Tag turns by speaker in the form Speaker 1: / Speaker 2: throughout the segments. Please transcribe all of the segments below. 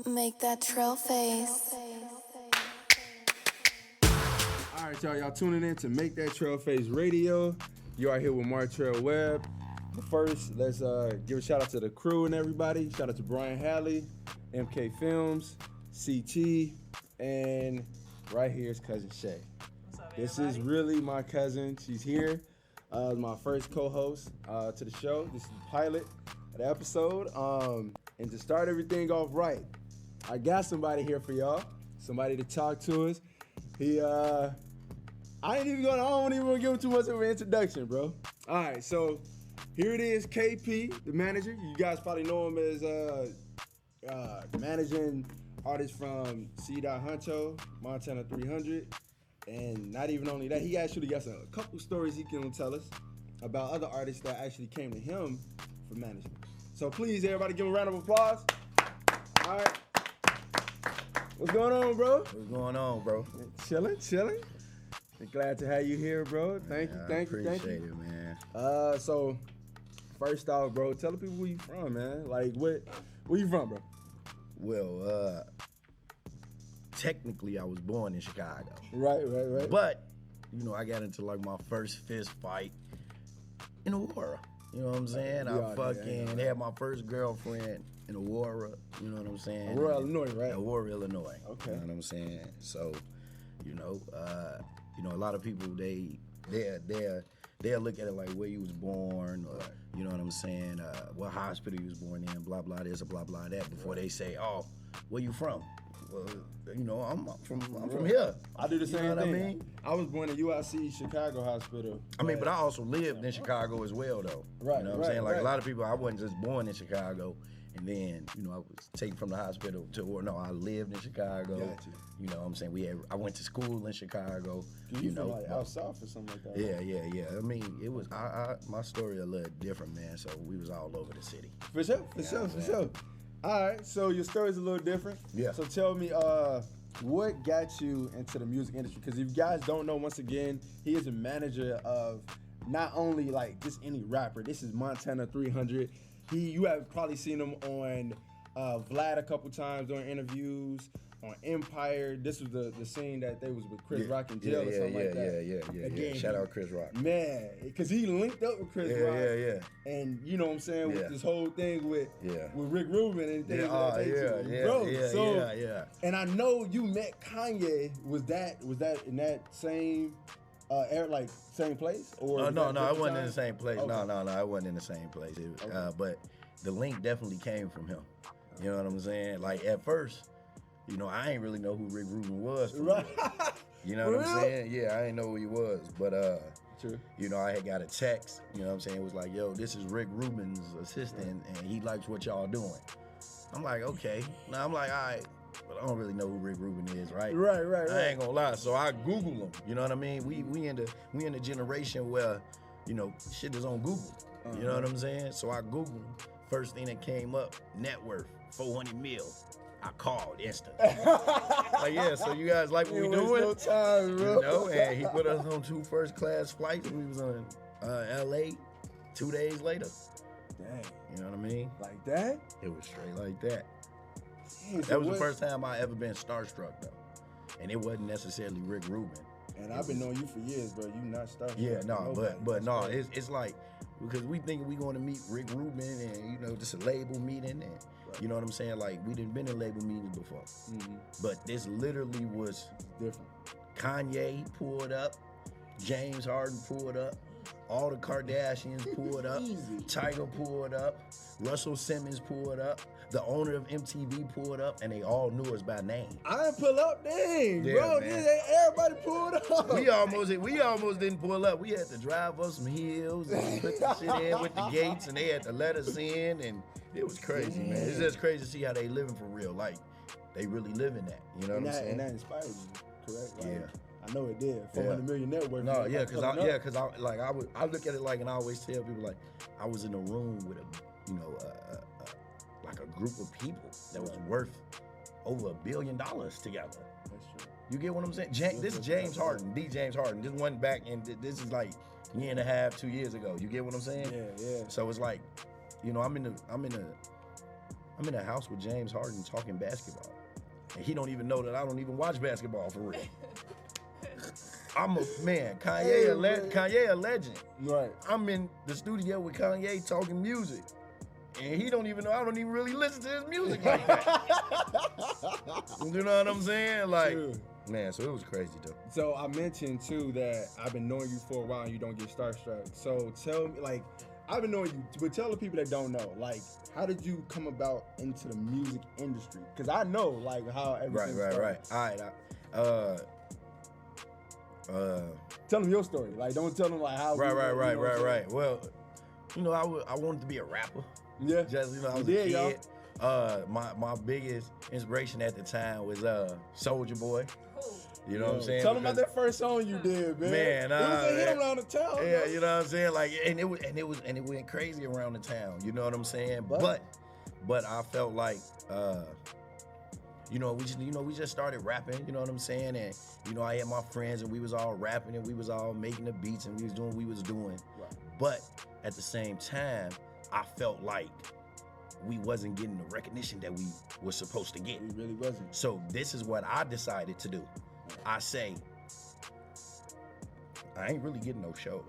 Speaker 1: Make that Trell face.
Speaker 2: All right, y'all tuning in to Make That Trail Face Radio. You are here with Martrell Webb. But first, let's give a shout out to the crew and everybody. Shout out to Brian Halley, MK Films, CT, and right here is Cousin Shay. This is really my cousin. She's here. My first co-host to the show. This is the pilot of the episode. And to start everything off right, I got somebody here for y'all. Somebody to talk to us. I don't even want to give him too much of an introduction, bro. All right, so here it is, KP, the manager. You guys probably know him as managing artists from C. Huncho, Montana 300, and not even only that, he actually got a couple stories he can tell us about other artists that actually came to him for management. So please, everybody, give him a round of applause. All right. What's going on, bro?
Speaker 3: What's going on, bro?
Speaker 2: Chilling. Glad to have you here, bro. Thank you.
Speaker 3: Appreciate it, man.
Speaker 2: So first off, bro, tell the people where you from, man. Like, where you from, bro?
Speaker 3: Well, technically, I was born in Chicago.
Speaker 2: Right.
Speaker 3: But, I got into like my first fist fight in Aurora. You know what I'm saying? I had my first girlfriend in Aurora. You know what I'm saying?
Speaker 2: Aurora, Illinois, right?
Speaker 3: Aurora, Illinois.
Speaker 2: Okay.
Speaker 3: You know what I'm saying? So, a lot of people they'll look at it like where you was born, or you know what I'm saying, what hospital you was born in, blah blah this or blah blah that, before they say, oh, where you from? Well, I'm from here.
Speaker 2: I do the same
Speaker 3: know what
Speaker 2: thing.
Speaker 3: I mean?
Speaker 2: I was born in UIC Chicago Hospital.
Speaker 3: But I also lived in Chicago as well, though.
Speaker 2: Right.
Speaker 3: You know what I'm saying? Like a lot of people, I wasn't just born in Chicago, and then I was taken from the hospital I lived in Chicago.
Speaker 2: Gotcha.
Speaker 3: You know what I'm saying? I went to school in Chicago.
Speaker 2: You from like out south or something like that?
Speaker 3: Yeah. I mean, it was my story a little different, man. So we was all over the city.
Speaker 2: For sure. All right, so your story's a little different.
Speaker 3: Yeah.
Speaker 2: So tell me, what got you into the music industry? Because if you guys don't know, once again, he is a manager of not only like just any rapper. This is Montana 300. You have probably seen him on Vlad a couple times during interviews, on Empire. This was the scene that they was with Chris Rock in jail or something like that.
Speaker 3: Yeah.
Speaker 2: Again,
Speaker 3: Shout out Chris Rock.
Speaker 2: Man, because he linked up with Chris Rock.
Speaker 3: Yeah.
Speaker 2: And you know what I'm saying, with this whole thing with Rick Rubin and things
Speaker 3: bro.
Speaker 2: And I know you met Kanye. Was that in that same same place? Or
Speaker 3: No, I wasn't in the same place.
Speaker 2: Okay.
Speaker 3: No, I wasn't in the same place. But the link definitely came from him. You know what I'm saying? Like at first, I ain't really know who Rick Rubin was.
Speaker 2: Right.
Speaker 3: You know what I'm saying? Yeah, I ain't know who he was. But,
Speaker 2: True.
Speaker 3: I had got a text, you know what I'm saying? It was like, yo, this is Rick Rubin's assistant, and he likes what y'all doing. I'm like, okay. Now I'm like, all right, but I don't really know who Rick Rubin is, right?
Speaker 2: Right.
Speaker 3: I ain't gonna lie. So I Google him. You know what I mean? We in the generation where, shit is on Google. You know what I'm saying? So I Googled him. First thing that came up, net worth, 400 mil. I called instant. Like, yeah, so you guys like what we doing?
Speaker 2: No time, bro.
Speaker 3: And he put us on 2 first-class flights. We was on LA 2 days later.
Speaker 2: Dang.
Speaker 3: You know what I mean?
Speaker 2: Like that?
Speaker 3: It was straight like that.
Speaker 2: Dang,
Speaker 3: That was the first time I ever been starstruck, though. And it wasn't necessarily Rick Rubin.
Speaker 2: And I've been knowing you for years, bro. You not starstruck.
Speaker 3: Yeah, no, but no,
Speaker 2: crazy.
Speaker 3: it's like, because we think we going to meet Rick Rubin and, just a label meeting and, you know what I'm saying? Like, we done been in label meetings before.
Speaker 2: Mm-hmm.
Speaker 3: But this literally was
Speaker 2: different.
Speaker 3: Kanye pulled up, James Harden pulled up, all the Kardashians pulled up, Tiger pulled up, Russell Simmons pulled up, the owner of MTV pulled up, and they all knew us by name.
Speaker 2: I didn't pull up, dang,
Speaker 3: Yeah,
Speaker 2: bro.
Speaker 3: man.
Speaker 2: Everybody pulled up.
Speaker 3: We almost didn't pull up. We had to drive up some hills and put the shit in with the gates, and they had to let us in, and it was crazy, man. It's just crazy to see how they living for real. Like, they really living that. You know what I'm saying?
Speaker 2: And that inspired you, correct? Like,
Speaker 3: Yeah.
Speaker 2: I know it did. 400 million net worth.
Speaker 3: No, because I look at it like, and I always tell people like, I was in a room with like a group of people that was worth over $1 billion together.
Speaker 2: That's true.
Speaker 3: You get what I'm saying? This is James Harden, James Harden. This one back, and this is like a year and a half, 2 years ago. You get what I'm saying?
Speaker 2: Yeah.
Speaker 3: So it's like, I'm in a I'm in a house with James Harden talking basketball. And he don't even know that I don't even watch basketball for real. I'm a man, Kanye a legend.
Speaker 2: Right.
Speaker 3: I'm in the studio with Kanye talking music. And he don't even know, I don't even really listen to his music like that. You know what I'm saying? Like,
Speaker 2: Sure.
Speaker 3: man, so it was crazy though.
Speaker 2: So I mentioned too that I've been knowing you for a while and you don't get starstruck. So tell me, like, I've been knowing you, but tell the people that don't know, like, how did you come about into the music industry? Because I know, like, how everything started.
Speaker 3: Right. All right.
Speaker 2: Tell them your story. Like, don't tell them, like, how.
Speaker 3: Right. Well, you know, I wanted to be a rapper.
Speaker 2: Yeah.
Speaker 3: Just, you know, I was a kid. My biggest inspiration at the time was Soulja Boy. You know what I'm saying?
Speaker 2: Tell them about that first song you did, man.
Speaker 3: Man,
Speaker 2: it was a hit around the town.
Speaker 3: Yeah,
Speaker 2: bro.
Speaker 3: you know what I'm saying? Like, and it went crazy around the town. You know what I'm saying? But I felt like, you know, we just started rapping. You know what I'm saying? And you know, I had my friends, and we was all rapping, and we was all making the beats, and we was doing what we was doing.
Speaker 2: Right.
Speaker 3: But at the same time, I felt like we wasn't getting the recognition that we were supposed to get.
Speaker 2: We really wasn't.
Speaker 3: So this is what I decided to do. I say, I ain't really getting no shows.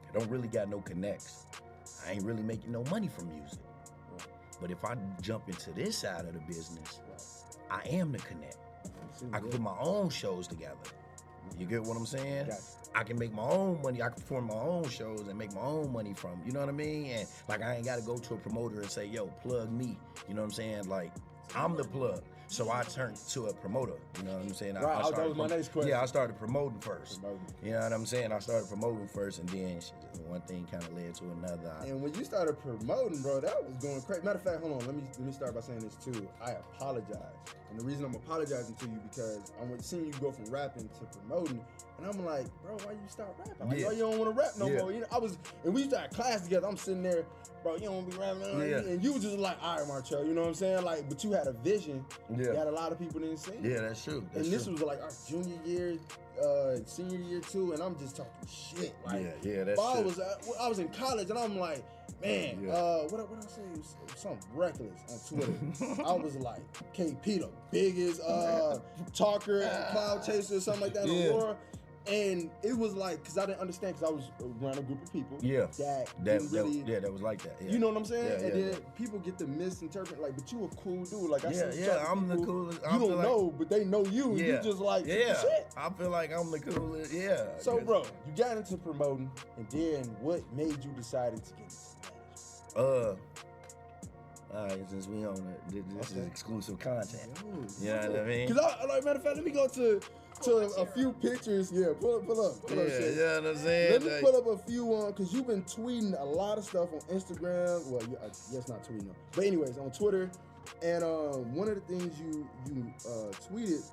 Speaker 3: I don't really got no connects. I ain't really making no money from music.
Speaker 2: Right.
Speaker 3: But if I jump into this side of the business, I am the connect. I can put my own shows together. You get what I'm saying?
Speaker 2: Gotcha.
Speaker 3: I can make my own money. I can perform my own shows and make my own money from, you know what I mean? And like, I ain't got to go to a promoter and say, yo, plug me. You know what I'm saying? Like, I'm the plug. So I turned to a promoter. You know what I'm saying?
Speaker 2: Right, that was my next question.
Speaker 3: Yeah, I started promoting first. You know what I'm saying? I started promoting first, and then one thing kind of led to another.
Speaker 2: And when you started promoting, bro, that was going crazy. Matter of fact, hold on, let me start by saying this too. I apologize. And the reason I'm apologizing to you because I'm seeing you go from rapping to promoting, and I'm like, bro, why you start rapping? Like,
Speaker 3: Yeah.
Speaker 2: why you don't want to rap no
Speaker 3: Yeah.
Speaker 2: more? You know, and we used to have class together. I'm sitting there, bro, you don't want to be rapping.
Speaker 3: Yeah.
Speaker 2: And you was just like, all right, Martrell, you know what I'm saying? Like, but you had a vision
Speaker 3: Yeah.
Speaker 2: that a lot of people didn't see.
Speaker 3: Yeah, that's true. That's
Speaker 2: and this
Speaker 3: true.
Speaker 2: was like our junior year, senior year too, and I'm just talking shit. Like,
Speaker 3: yeah, that's
Speaker 2: I
Speaker 3: true.
Speaker 2: was in college, and I'm like, man, what I say? It was something reckless on Twitter. I was like, KP, the biggest talker and cloud chaser or something like that in Aurora. And it was like, because I didn't understand, because I was around a group of people that didn't really,
Speaker 3: that was like that. Yeah.
Speaker 2: you know what I'm saying?
Speaker 3: Yeah,
Speaker 2: and
Speaker 3: yeah,
Speaker 2: then people get to misinterpret, like, but you a cool dude. Like, I said,
Speaker 3: I'm the coolest.
Speaker 2: You don't know, but they know you. And you just like,
Speaker 3: yeah.
Speaker 2: shit.
Speaker 3: I feel like I'm the coolest. Yeah.
Speaker 2: So, bro, you got into promoting, and then what made you decide to get into management?
Speaker 3: All right, since we on this is exclusive content.
Speaker 2: Ooh,
Speaker 3: You know what I mean?
Speaker 2: Because like, matter of fact, let me go to a few pictures. Yeah, pull up.
Speaker 3: Yeah,
Speaker 2: Shit.
Speaker 3: you know what I'm saying?
Speaker 2: Let me pull up a few because you've been tweeting a lot of stuff on Instagram. Well, I guess not tweeting, no. But anyways, on Twitter. And one of the things you tweeted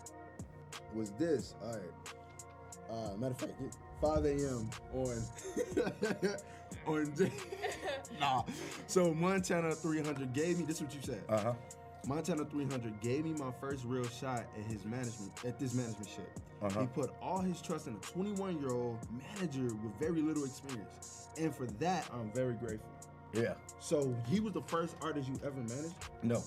Speaker 2: was this. All right. Matter of fact, 5 a.m. on nah. So Montana 300 gave me, this is what you said.
Speaker 3: Uh-huh.
Speaker 2: Montana 300 gave me my first real shot at this management shit.
Speaker 3: Uh-huh.
Speaker 2: He put all his trust in a 21-year-old manager with very little experience. And for that, I'm very grateful.
Speaker 3: Yeah.
Speaker 2: So he was the first artist you ever managed?
Speaker 3: No.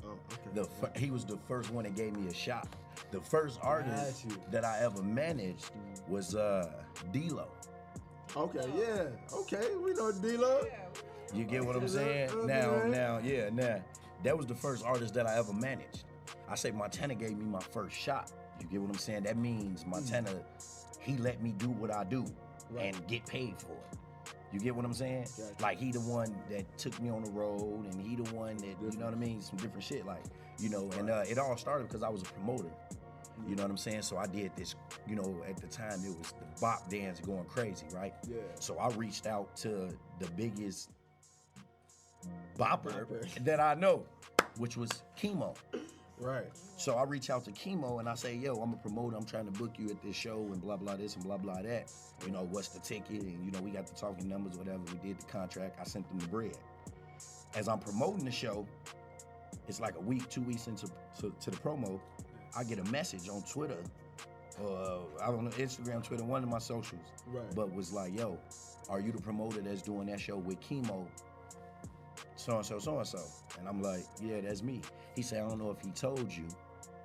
Speaker 2: Oh, okay.
Speaker 3: He was the first one that gave me a shot. The first artist that I ever managed was D-Lo.
Speaker 2: Okay, yeah. Okay, we know D-Lo.
Speaker 3: You get what I'm saying? Now, that was the first artist that I ever managed. I say Montana gave me my first shot. You get what I'm saying? That means Montana, he let me do what I do and get paid for it. You get what I'm saying?
Speaker 2: Gotcha.
Speaker 3: Like, he the one that took me on the road, and he the one that, you know what I mean? Some different shit, like, you know, and it all started because I was a promoter. You know what I'm saying? So I did this, you know, at the time it was the bop dance going crazy, right?
Speaker 2: Yeah.
Speaker 3: So I reached out to the biggest bopper that I know, which was Chemo.
Speaker 2: Right.
Speaker 3: So I reach out to Chemo and I say, yo, I'm a promoter. I'm trying to book you at this show and blah, blah, this and blah, blah, that. You know, what's the ticket? And, you know, we got the talking numbers, whatever. We did the contract. I sent them the bread. As I'm promoting the show, it's like a week, 2 weeks into to the promo, I get a message on Twitter, I don't know, Instagram, Twitter, one of my socials, but was like, yo, are you the promoter that's doing that show with Chemo so and so. And I'm like, yeah, that's me. He said, I don't know if he told you.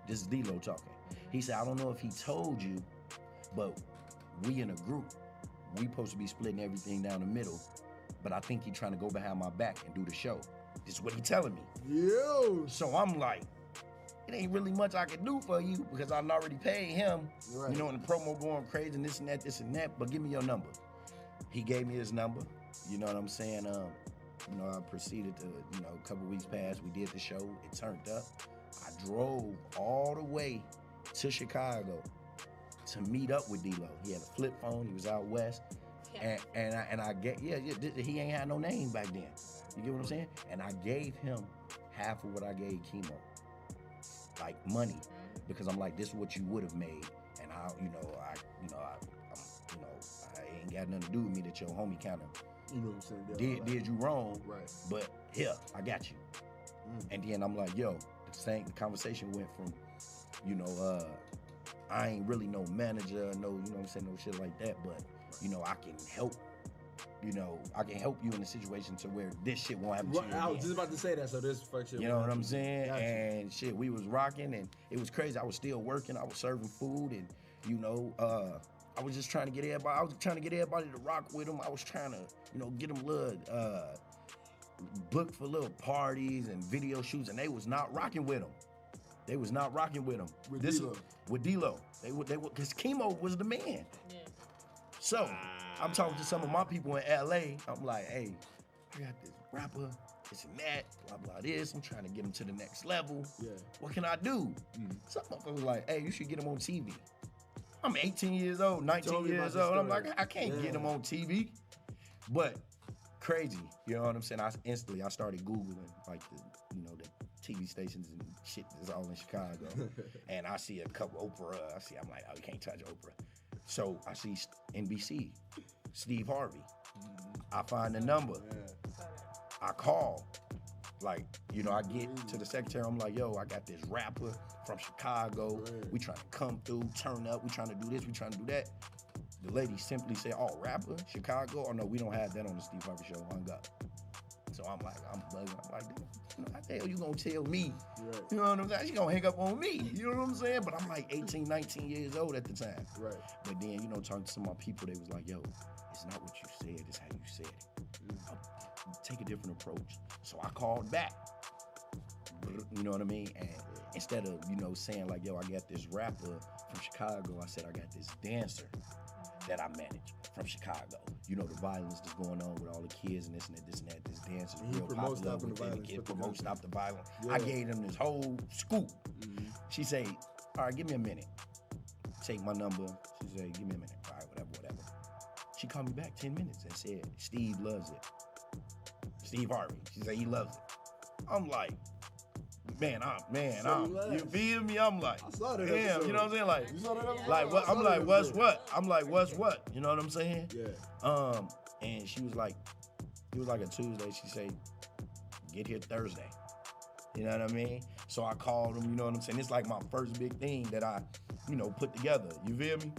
Speaker 3: This is D-Lo talking. He said, I don't know if he told you, but we in a group. We supposed to be splitting everything down the middle, but I think he trying to go behind my back and do the show. This is what he telling me.
Speaker 2: Yo.
Speaker 3: So I'm like, it ain't really much I can do for you because I've already paid him.
Speaker 2: Right.
Speaker 3: You know, and the promo going crazy and this and that, but give me your number. He gave me his number. You know what I'm saying? You know, I proceeded to, you know, a couple weeks passed, we did the show, it turned up. I drove all the way to Chicago to meet up with D-Lo. He had a flip phone, he was out west.
Speaker 4: Yeah.
Speaker 3: And I get, he ain't had no name back then. You get what I'm saying? And I gave him half of what I gave Chemo. Like money. Because I'm like, this is what you would have made. And I ain't got nothing to do with me that your homie kind of
Speaker 2: You know what I'm saying?
Speaker 3: did you wrong.
Speaker 2: Right.
Speaker 3: But here, I got you. And then I'm like, yo, the conversation went from, you know, I ain't really no manager, no, you know what I'm saying, no shit like that, but, you know, I can help, you know, I can help you in a situation to where this shit won't happen to you
Speaker 2: I was
Speaker 3: again.
Speaker 2: just about to say that, so this fuck shit.
Speaker 3: You know what I'm saying?
Speaker 2: Gotcha.
Speaker 3: And shit, we was rocking and it was crazy. I was still working, I was serving food and, you know, I was just trying to get everybody to rock with them. I was trying to, you know, get them little, booked for little parties and video shoots, and they was not rocking with them. They was not rocking with them.
Speaker 2: With D-Lo.
Speaker 3: With D-Lo. They would, because Chemo was the man.
Speaker 4: Yeah.
Speaker 3: So, I'm talking to some of my people in LA. I'm like, hey, I got this rapper, this and that, blah, blah, this. I'm trying to get him to the next level.
Speaker 2: Yeah.
Speaker 3: What can I do? Some motherfuckers was like, hey, you should get him on TV. I'm 18 years old, 19 years old. I'm like, I can't get him on TV. But crazy, you know what I'm saying? I started Googling like the, you know, the TV stations and shit that's all in Chicago. And I see a couple Oprah, I'm like, oh, you can't touch Oprah. So I see NBC, Steve Harvey. I find the number. I call. Like, you know, I get to the secretary, I'm like, yo, I got this rapper from Chicago. We trying to come through, turn up, we trying to do this, we trying to do that. The lady simply said, oh, rapper, Chicago? Oh no, we don't have that on the Steve Harvey show, hung up. So I'm like, I'm bugging, I'm like, you know, how the hell you gonna tell me?
Speaker 2: Right.
Speaker 3: You know what I'm saying? She gonna hang up on me, you know what I'm saying? But I'm like 18, 19 years old at the time.
Speaker 2: Right.
Speaker 3: But then, you know, talking to some of my people, they was like, yo, it's not what you said, it's how you said it. Take a different approach. So I called back. You know what I mean? And instead of, you know, saying like, yo, I got this rapper from Chicago, I said I got this dancer that I manage from Chicago. You know, the violence that's going on with all the kids and this and that, this dance is real popular within the kid, promote Stop the Violence. Yeah. I gave them this whole scoop. She say, all right, give me a minute. Take my number. She say, give me a minute. All right, whatever. She called me back 10 minutes and said, Steve loves it. Steve Harvey. She said he loves it. I'm like, you feel me? I'm like,
Speaker 2: I saw that
Speaker 3: damn,
Speaker 2: episode.
Speaker 3: you know what I'm saying? Like,
Speaker 2: You saw that episode?
Speaker 3: like what? I'm like, what's what? I'm like, what's what? You know what I'm saying?
Speaker 2: Yeah.
Speaker 3: And she was like, it was like a Tuesday. She said, get here Thursday. You know what I mean? So I called him, you know what I'm saying? It's like my first big thing that I, you know, put together. You feel me?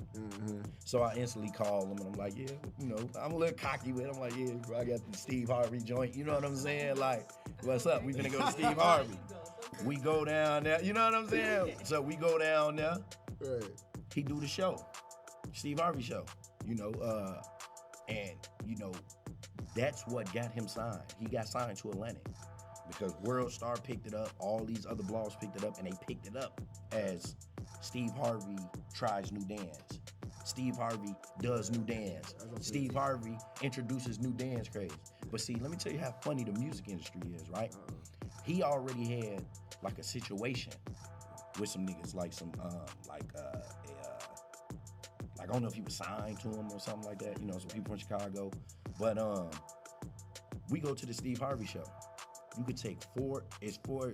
Speaker 3: So I instantly called him and I'm like, yeah, you know, I'm a little cocky with it. I'm like, yeah, bro, I got the Steve Harvey joint. You know what I'm saying? Like, what's up? We finna go to Steve Harvey. We go down there. You know what I'm saying? So we go down there.
Speaker 2: Right.
Speaker 3: He do the show. Steve Harvey show. You know, and, you know, that's what got him signed. He got signed to Atlantic. Because World Star picked it up, all these other blogs picked it up, and they picked it up as Steve Harvey tries new dance. Steve Harvey does new dance. Steve Harvey introduces new dance craze. But see, let me tell you how funny the music industry is, right? He already had like a situation with some niggas, like some, like I don't know if he was signed to him or something like that, you know, some people from Chicago. But we go to the Steve Harvey show. You could take it's four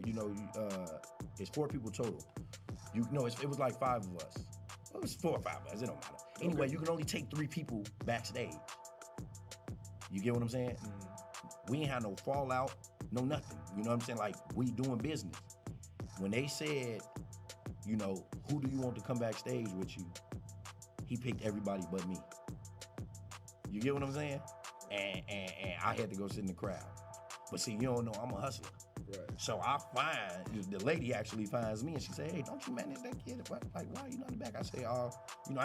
Speaker 3: people total. You know, it was like 5 of us. It was 4 or 5 of us, it don't matter. Anyway, you can only take 3 people backstage. You get what I'm saying? We ain't had no fallout, no nothing. You know what I'm saying? Like, we doing business. When they said, you know, who do you want to come backstage with you? He picked everybody but me. You get what I'm saying? And I had to go sit in the crowd. But see, you don't know I'm a hustler.
Speaker 2: Right.
Speaker 3: So I find, the lady actually finds me and she say, hey, don't you manage that kid? Like, why are you not in the back? I say, I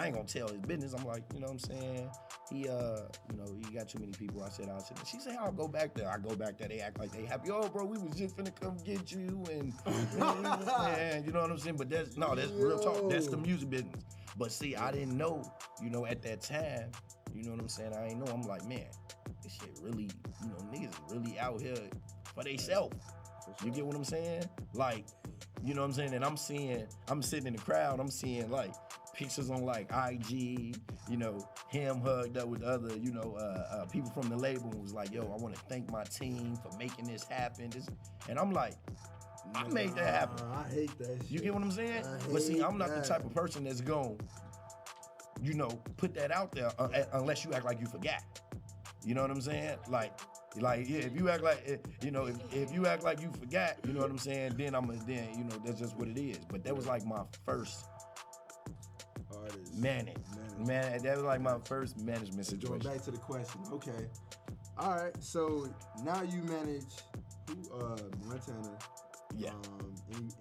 Speaker 3: ain't gonna tell his business. I'm like, you know what I'm saying? He, he got too many people. I said, she said, I'll go back there. I go back there. They act like they happy. Oh, bro, we was just finna come get you. And you know what I'm saying? But that's real talk. That's the music business. But see, I didn't know, at that time, you know what I'm saying? I ain't know. I'm like, man, this shit really, niggas is really out here for theyself. You get what I'm saying? Like, you know what I'm saying? And I'm sitting in the crowd, I'm seeing like pictures on like IG, him hugged up with other, people from the label and was like, yo, I want to thank my team for making this happen. And I'm like, I made that happen.
Speaker 2: I hate that shit.
Speaker 3: You get what I'm saying? But see, I'm not the type of person that's going, put that out there unless you act like you forgot. You know what I'm saying? Like, yeah, if you act like, if you act like you forgot, you know what I'm saying, then that's just what it is. But that was like my first management. Man, that was like my first management situation.
Speaker 2: Going back to the question, okay. All right, so now you manage Montana.
Speaker 3: Yeah.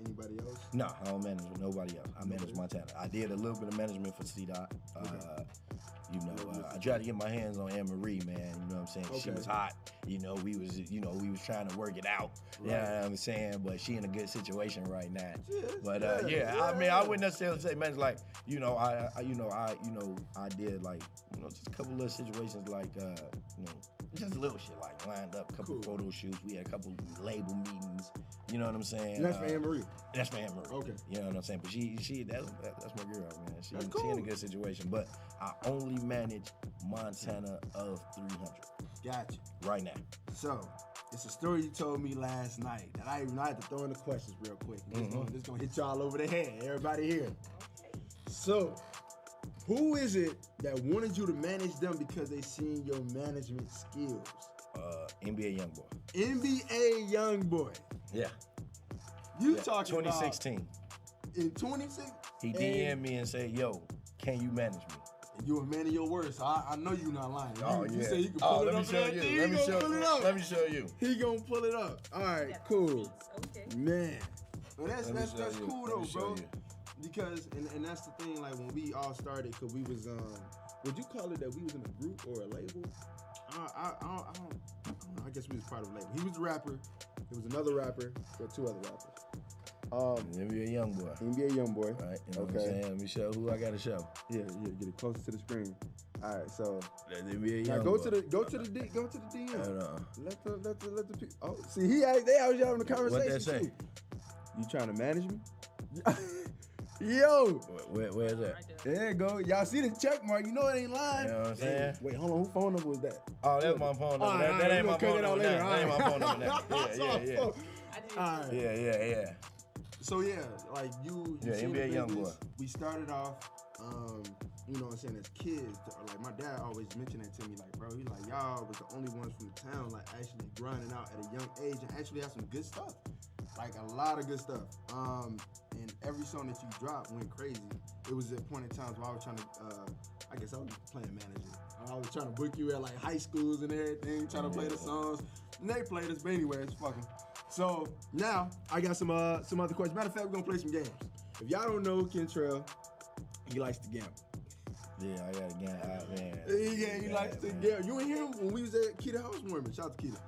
Speaker 2: Anybody else?
Speaker 3: No, I don't manage nobody else. I manage Montana. I did a little bit of management for C-Dot. I tried to get my hands on Anne Marie, man. You know what I'm saying?
Speaker 2: Okay.
Speaker 3: She was hot. We was trying to work it out.
Speaker 2: Right.
Speaker 3: You know what I'm saying? But she in a good situation right now.
Speaker 2: Yeah,
Speaker 3: I mean, I wouldn't necessarily say manage like, I did like, just a couple of situations like, just little shit like lined up, a couple photo shoots. We had a couple label meetings. You know what I'm saying?
Speaker 2: And that's for Anne Marie.
Speaker 3: That's for Anne Marie.
Speaker 2: Okay.
Speaker 3: You know what I'm saying? But that's my girl, man. She
Speaker 2: cool.
Speaker 3: in a good situation. But I only manage Montana of 300.
Speaker 2: Gotcha.
Speaker 3: Right now.
Speaker 2: So, it's a story you told me last night that I had to throw in the questions real quick. This gonna hit y'all over the head. Everybody here. So, who is it that wanted you to manage them because they seen your management skills?
Speaker 3: NBA Youngboy.
Speaker 2: NBA Youngboy.
Speaker 3: Yeah.
Speaker 2: You talking
Speaker 3: 2016.
Speaker 2: about in 2016?
Speaker 3: He DM'd me and said, yo, can you manage me?
Speaker 2: You a man of your words, so I know you not lying. You
Speaker 3: Yeah.
Speaker 2: say you can pull it up.
Speaker 3: Let me show you.
Speaker 2: He gonna pull it up. All right, cool.
Speaker 4: Okay.
Speaker 2: Man. Well, that's cool though,
Speaker 3: Let me show
Speaker 2: bro.
Speaker 3: you.
Speaker 2: Because and that's the thing, like when we all started, cause we was would you call it that we was in a group or a label? I don't know. I guess we was part of a label. He was the rapper. There was another rapper. There were two other rappers.
Speaker 3: NBA Youngboy.
Speaker 2: NBA Youngboy.
Speaker 3: Right. You know what I'm saying? Let me show who I gotta show.
Speaker 2: Yeah, get it closer to the screen. All right, so
Speaker 3: That's NBA
Speaker 2: now
Speaker 3: Youngboy.
Speaker 2: go to the DM.
Speaker 3: Hold on.
Speaker 2: Let the people. Oh, see, they out here having a conversation.
Speaker 3: What that say?
Speaker 2: Too. You trying to manage me? Yo,
Speaker 3: Where's that?
Speaker 2: there you go. Y'all see the check mark? You know it ain't lying.
Speaker 3: You know what I'm saying?
Speaker 2: Wait, hold on. Whose phone number was that?
Speaker 3: Oh, that's my phone number.
Speaker 2: All right,
Speaker 3: That ain't
Speaker 2: we
Speaker 3: my
Speaker 2: gonna cut
Speaker 3: phone
Speaker 2: it out
Speaker 3: number
Speaker 2: later.
Speaker 3: now. That ain't my phone number now. Yeah.
Speaker 2: All right.
Speaker 3: Yeah.
Speaker 2: So yeah, like you
Speaker 3: Yeah,
Speaker 2: seen
Speaker 3: NBA
Speaker 2: the
Speaker 3: young
Speaker 2: business.
Speaker 3: boy.
Speaker 2: We started off, you know what I'm saying, as kids. Like my dad always mentioned that to me, like, bro, he's like, y'all was the only ones from the town, like actually grinding out at a young age and actually have some good stuff, like a lot of good stuff. And every song that you dropped went crazy. It was at point in times where I was trying to, I guess I was playing manager. I was trying to book you at like high schools and everything, trying to play the songs. And they played us, but anyways, fuck 'em. So now I got some other questions. Matter of fact, we're gonna play some games. If y'all don't know Ken Trell, he likes to gamble.
Speaker 3: Yeah, I got a game. Man.
Speaker 2: Yeah, he likes to gamble. You ain't hear him when we was at Keita housewarming. Shout out to Keita.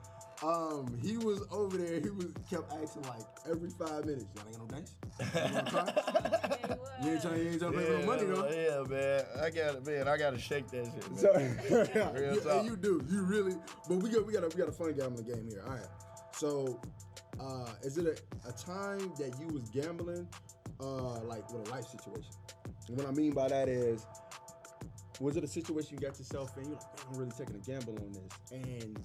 Speaker 2: He was over there. He kept asking like every 5 minutes. Y'all ain't got no dice? You wanna try? You ain't trying to pay for no money though.
Speaker 3: Yeah, man. I gotta shake that shit, man.
Speaker 2: So
Speaker 3: Real talk.
Speaker 2: you do. You really. But we got a fun gambling game here. All right. So, is it a time that you was gambling, like with a life situation? And what I mean by that is, was it a situation you got yourself in? You're like, man, I'm really taking a gamble on this, and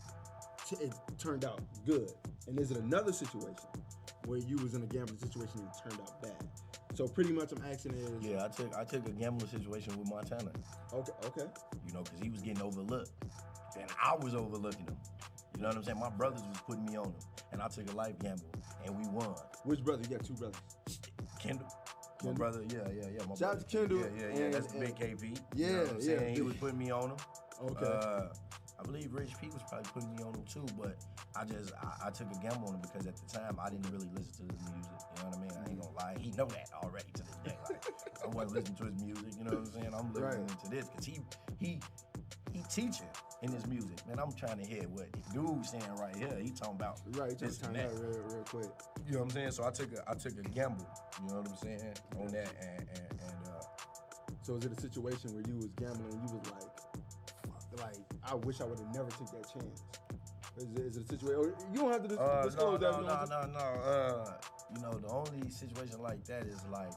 Speaker 2: it turned out good. And is it another situation where you was in a gambling situation and it turned out bad? So pretty much, I'm asking is.
Speaker 3: Yeah, I took a gambling situation with Montana.
Speaker 2: Okay.
Speaker 3: You know, because he was getting overlooked, and I was overlooking him. You know what I'm saying? My brothers was putting me on him, and I took a life gamble, and we won.
Speaker 2: Which brother? You got two brothers.
Speaker 3: Kendall. My brother, yeah. My
Speaker 2: Shout out to Kendall.
Speaker 3: Yeah. That's big KP.
Speaker 2: Yeah,
Speaker 3: You know what I'm saying?
Speaker 2: yeah.
Speaker 3: He was putting me on him.
Speaker 2: Okay.
Speaker 3: I believe Rich P was probably putting me on him too, but I took a gamble on him because at the time I didn't really listen to his music. You know what I mean? I ain't gonna lie. He know that already to this day. Like, I wasn't listening to his music. You know what I'm saying? I'm listening to this because he teaching in his music. Man, I'm trying to hear what the dude's saying right here. He talking about
Speaker 2: Just turn that real quick.
Speaker 3: You know what I'm saying? So I took a gamble. You know what I'm saying on that and
Speaker 2: So is it a situation where you was gambling and you was like, fuck, like I wish I would have never took that chance? Is it a situation? Or you don't have to disclose that.
Speaker 3: No. You know, the only situation like that is like,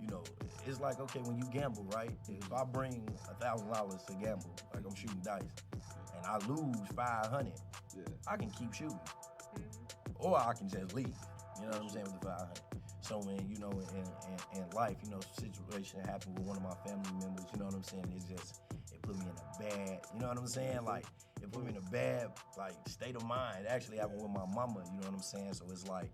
Speaker 3: you know, it's like, okay, when you gamble, right? If I bring $1,000 to gamble, like I'm shooting dice, and I lose 500, I can keep shooting, or I can just leave. You know what I'm saying with the 500. So when you know in life, you know, situation happened with one of my family members. You know what I'm saying? It put me in a bad. You know what I'm saying? Like it put me in a bad like state of mind. It actually happened with my mama. You know what I'm saying? So it's like,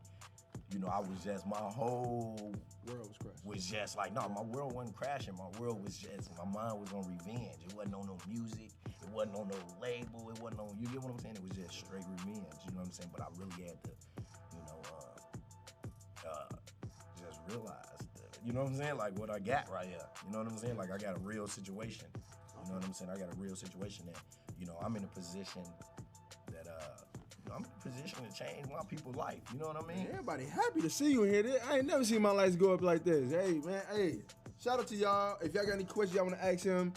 Speaker 3: you know, I was just my whole
Speaker 2: world was crashing.
Speaker 3: Was just like, no, my world wasn't crashing. My world was just, my mind was on revenge. It wasn't on no music. It wasn't on no label. It wasn't on, you get what I'm saying? It was just straight revenge. You know what I'm saying? But I really had to, you know, just realize that, you know what I'm saying? Like what I got right here. You know what I'm saying? Like I got a real situation. You know what I'm saying? I got a real situation that, you know, I'm in a position that, I'm in a position to change my people's life. You know what I mean?
Speaker 2: Everybody happy to see you here. I ain't never seen my lights go up like this. Hey, man, shout out to y'all. If y'all got any questions y'all want to ask him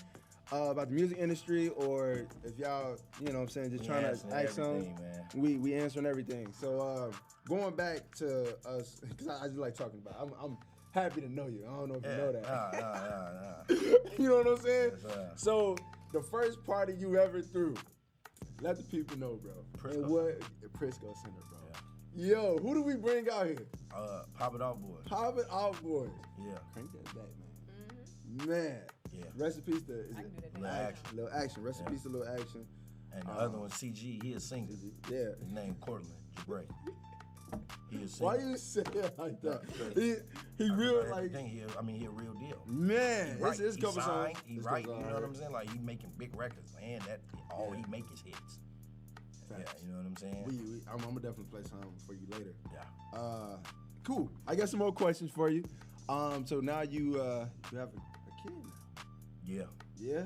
Speaker 2: about the music industry, or if y'all, you know what I'm saying, just trying to ask him, we answering everything. So going back to us, because I just like talking about it. I'm happy to know you. I don't know if you know that.
Speaker 3: Nah.
Speaker 2: You know what I'm saying?
Speaker 3: Yes,
Speaker 2: so the first party you ever threw, let the people know, bro. Prisco Center, bro. Yeah. Yo, who do we bring out here?
Speaker 3: Pop It Off Boys.
Speaker 2: Pop It Off Boys.
Speaker 3: Yeah.
Speaker 2: Crank that back, man. Mm-hmm. Man. Yeah. Rest in peace to Little Action. Rest in peace to Little Action.
Speaker 3: And the other one, CG, he a singer.
Speaker 2: Yeah.
Speaker 3: His name Cortland Jabray. He a singer.
Speaker 2: Why you say it like that? He real like.
Speaker 3: He a real deal.
Speaker 2: Man, it's couple songs.
Speaker 3: He write. You know what I'm saying? Like he making big records, man. That all he make is hits. Yeah, you know what I'm saying?
Speaker 2: I'm gonna definitely play some for you later.
Speaker 3: Yeah.
Speaker 2: Cool. I got some more questions for you. So now you have a kid now.
Speaker 3: Yeah.
Speaker 2: Yeah?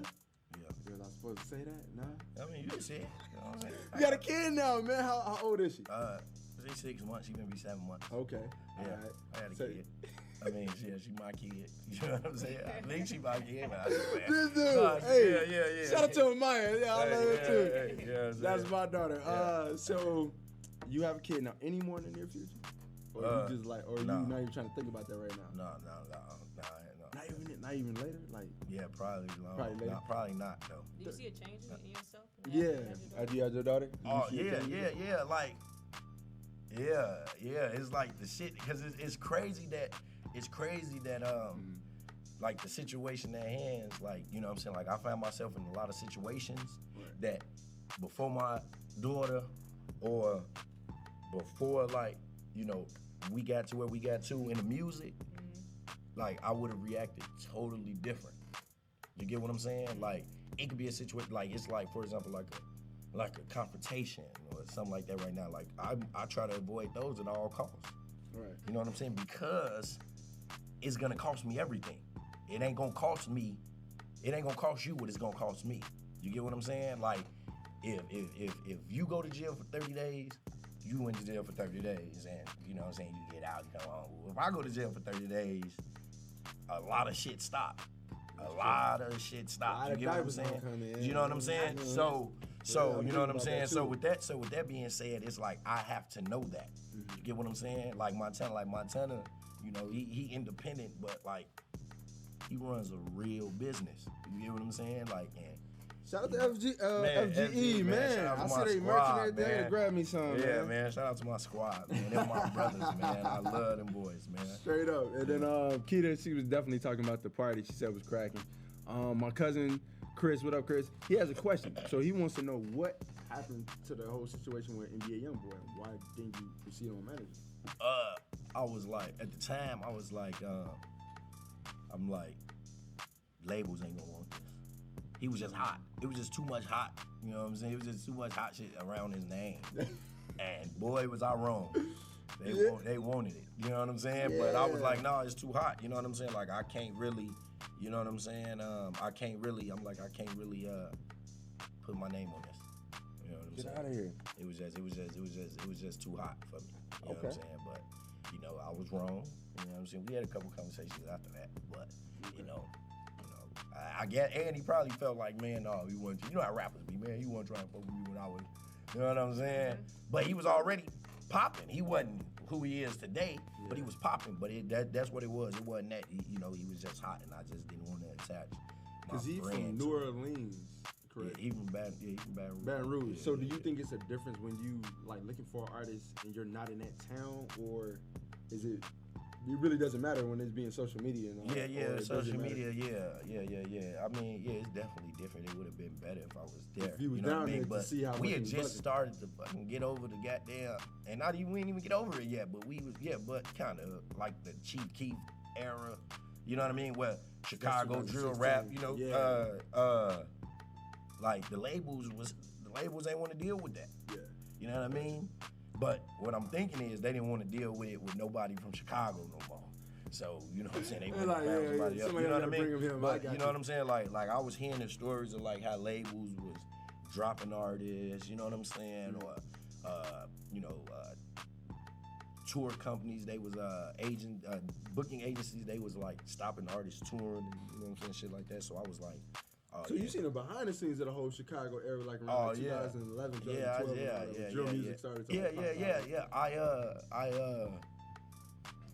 Speaker 3: Yeah.
Speaker 2: You're not supposed to say that? Nah?
Speaker 3: I mean, you can say it. You know what I'm saying?
Speaker 2: You got a kid now, man. How old is she?
Speaker 3: She's 6 months. She's gonna be 7 months.
Speaker 2: Okay.
Speaker 3: Yeah.
Speaker 2: All right.
Speaker 3: I had a kid. I mean, she my kid. You know what I'm saying? I think she my kid, but I just
Speaker 2: This dude,
Speaker 3: yeah.
Speaker 2: Shout out to Maya. Yeah, I love her too.
Speaker 3: Yeah,
Speaker 2: that's my daughter.
Speaker 3: Yeah.
Speaker 2: So you have a kid now. Any more in the near future? Or you just like, or
Speaker 3: no.
Speaker 2: you not even trying to think about that right now?
Speaker 3: No.
Speaker 2: Not even later. Like
Speaker 3: probably long.
Speaker 2: Probably later.
Speaker 3: Probably not though.
Speaker 4: Do you see a change in yourself?
Speaker 2: Yeah. After you had your daughter?
Speaker 3: Oh yeah. Like it's like the shit because it's crazy that like the situation at hand, like, you know what I'm saying, like I found myself in a lot of situations that before my daughter or before, like, you know, we got to where we got to in the music, like I would have reacted totally different. You get what I'm saying? Like it could be a situation, like it's like, for example, like a confrontation or something like that right now. Like I try to avoid those at all costs.
Speaker 2: Right.
Speaker 3: You know what I'm saying? Because it's gonna cost me everything. It ain't gonna cost you what it's gonna cost me. You get what I'm saying? Like if you go to jail for 30 days, you went to jail for 30 days and you know what I'm saying, you get out, you come home. If I go to jail for 30 days, a lot of shit stop. A lot of shit stops. You get what I'm saying? You know what I'm saying? So you know what I'm saying? So with that being said, it's like I have to know that. You get what I'm saying? Like Montana, you know, he independent, but like he runs a real business. You get what I'm saying? Like, and
Speaker 2: shout out to FGE, man. I see they merching everything to grab me some,
Speaker 3: man. Shout out to my squad, man. They're my brothers, man. I love them boys, man.
Speaker 2: Straight up. And then Keita, she was definitely talking about the party she said was cracking. My cousin Chris, what up, Chris? He has a question. So he wants to know what happened to the whole situation with NBA YoungBoy. Why didn't you proceed on managing?
Speaker 3: I was like, at the time, I'm like, labels ain't gonna want this. he was just hot. It was just too much hot. You know what I'm saying? It was just too much hot shit around his name. And boy, was I wrong. They wanted it. You know what I'm saying? But I was like, no, it's too hot. You know what I'm saying? Like I can't really. You know what I'm saying? I can't really put my name on this. You know what I'm saying?
Speaker 2: Get out of here.
Speaker 3: It was just too hot for me. You know what I'm saying? But I was wrong. You know what I'm saying? We had a couple conversations after that, but I get, and he probably felt like, man, no, he wasn't. You know how rappers be, man. He wasn't trying to fuck with me when I was. You know what I'm saying? But he was already popping. He wasn't who he is today, but he was popping. But that's what it was. It wasn't that. He was just hot, and I just didn't want to attach.
Speaker 2: Because he's from New Orleans. Correct.
Speaker 3: Yeah, he from Baton Rouge.
Speaker 2: Baton Rouge.
Speaker 3: Yeah,
Speaker 2: so do you think it's a difference when you like looking for an artist and you're not in that town, or is it? It really doesn't matter when it's being social media and all that.
Speaker 3: Yeah, social media, yeah. I mean, yeah, it's definitely different. It would have been better if I was there.
Speaker 2: If you was down there to see how
Speaker 3: we had
Speaker 2: much
Speaker 3: just started to fucking get over the goddamn, and we didn't even get over it yet, but but kind of like the Chief Keef era, you know what I mean? Where Chicago drill rap, like the labels ain't want to deal with that. Yeah. You know what I mean? But what I'm thinking is they didn't want to deal with it with nobody from Chicago no more. So, you know what I'm saying? They want to grab somebody else. You know what I mean? But you know what I'm saying? Like I was hearing the stories of like how labels was dropping artists, you know what I'm saying? Or tour companies, they was booking agencies, they was like stopping artists touring, and, you know what I'm saying? Shit like that. So I was like,
Speaker 2: so you seen the behind the scenes of the whole Chicago era, like around 2011, 2012, drill music started.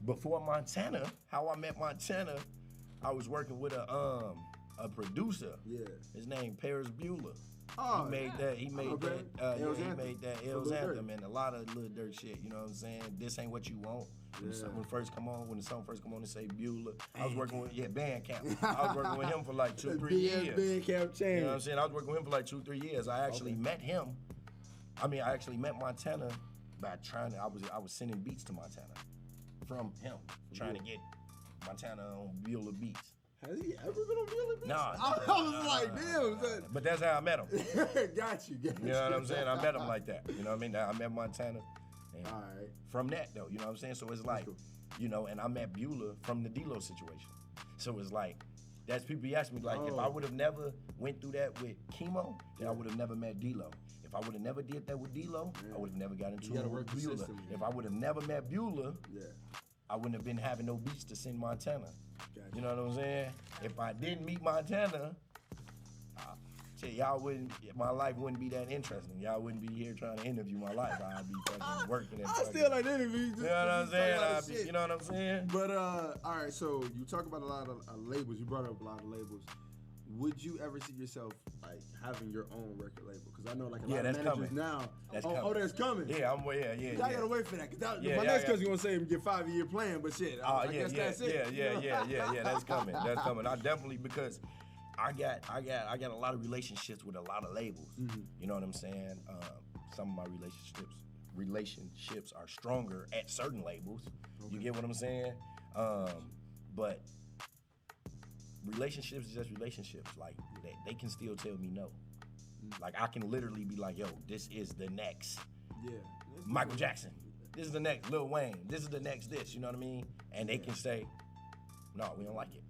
Speaker 2: Before Montana, how I met Montana, I was working with a producer. Yeah. His name Paris Bueller. Oh, he made that L's Anthem and a lot of Lil Durk shit. You know what I'm saying? This ain't what you want. When the song first come on, it say Bueller. I was working with Bandcamp. I was working with him for like 2-3 years. Bandcamp change.
Speaker 3: You know what I'm saying? I was working with him for like 2-3 years. I actually met him. I actually met Montana by I was sending beats to Montana from him, trying to get Montana on Bueller beats.
Speaker 2: Has he ever been on Bueller beats?
Speaker 3: Nah.
Speaker 2: I was like, damn. Son.
Speaker 3: But that's how I met him.
Speaker 2: Got you.
Speaker 3: You know what I'm saying? I met him like that. You know what I mean? I met Montana. And
Speaker 2: all right.
Speaker 3: From that, though, you know what I'm saying? So it's like, and I met Bueller from the D-Lo situation. So it's like, that's people be asking me, like, if I would have never went through that with Chemo, then I would have never met D-Lo. If I would have never did that with D-Lo, I would have never got into it with Bueller. If I would have never met Bueller, I wouldn't have been having no beats to send Montana. Gotcha. You know what I'm saying? If I didn't meet Montana, my life wouldn't be that interesting. Y'all wouldn't be here trying to interview my life. I'd be fucking working and
Speaker 2: I still like interviews.
Speaker 3: You know what I'm saying? You know what I'm saying?
Speaker 2: But all right, so you talk about a lot of labels. You brought up a lot of labels. Would you ever see yourself like having your own record label? Because I know like a lot of managers
Speaker 3: coming.
Speaker 2: now.
Speaker 3: That's
Speaker 2: that's coming.
Speaker 3: Yeah,
Speaker 2: Y'all gotta wait for that. Cause my next cousin gonna say get 5-year plan, but shit. I guess that's it.
Speaker 3: Yeah. That's coming. That's coming. I definitely, because I got a lot of relationships with a lot of labels. Mm-hmm. You know what I'm saying? Some of my relationships are stronger at certain labels. Okay. You get what I'm saying? But relationships is just relationships. Like they can still tell me no. Like I can literally be like, yo, this is the next Michael Jackson. This is the next Lil Wayne. This is the next this. You know what I mean? And they can say, no, we don't like it.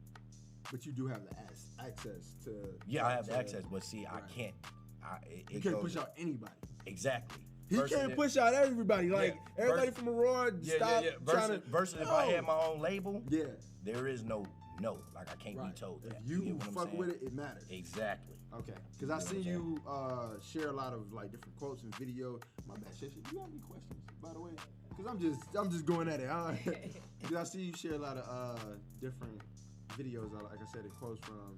Speaker 2: But you do have the access to.
Speaker 3: Yeah, I have the access, but see, I can't.
Speaker 2: You can't push out anybody.
Speaker 3: Exactly.
Speaker 2: He can't push out everybody. Like everybody from Aurora. Stop trying to.
Speaker 3: Versus if I had my own label. Yeah. There is no. Like I can't be told that.
Speaker 2: If you fuck with it, it matters.
Speaker 3: Exactly.
Speaker 2: Okay. Because I see you share a lot of like different quotes and video. My bad. You got any questions, by the way? Because I'm just going at it. Because I see you share a lot of different videos. Like I said, and quotes from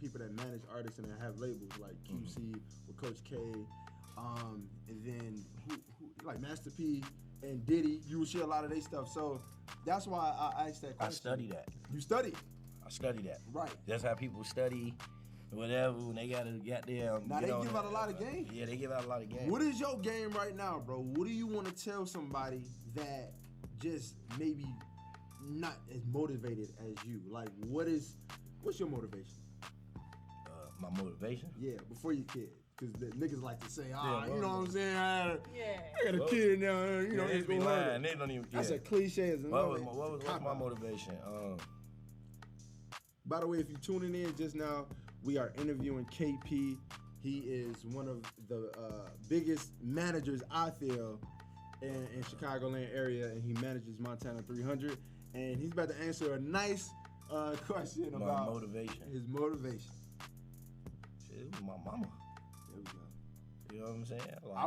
Speaker 2: people that manage artists and that have labels like QC with Coach K, and then who like Master P and Diddy. You will share a lot of their stuff. So that's why I asked that question.
Speaker 3: I study that.
Speaker 2: You study it?
Speaker 3: I study that.
Speaker 2: Right.
Speaker 3: That's how people study whatever when they gotta get them.
Speaker 2: Now they give out a lot of game.
Speaker 3: Yeah, they give out a lot of game.
Speaker 2: What is your game right now, bro? What do you want to tell somebody that just maybe not as motivated as you? Like, what's your motivation?
Speaker 3: My motivation?
Speaker 2: Yeah, before your kid. Because the niggas like to say, you
Speaker 3: Yeah,
Speaker 2: know what I'm saying? I got a
Speaker 3: Well,
Speaker 2: kid now, you know,
Speaker 3: they
Speaker 2: it's
Speaker 3: be
Speaker 2: gonna hurt.
Speaker 3: lying. They don't even.
Speaker 2: That's
Speaker 3: yeah.
Speaker 2: a cliche as another.
Speaker 3: What's my motivation?
Speaker 2: By the way, if you're tuning in just now, we are interviewing KP. He is one of the biggest managers, I feel, in Chicagoland area, and he manages Montana 300. And he's about to answer a nice question about
Speaker 3: motivation.
Speaker 2: His motivation.
Speaker 3: Shit, it was my mama.
Speaker 2: There we go.
Speaker 3: You know what I'm saying? Like,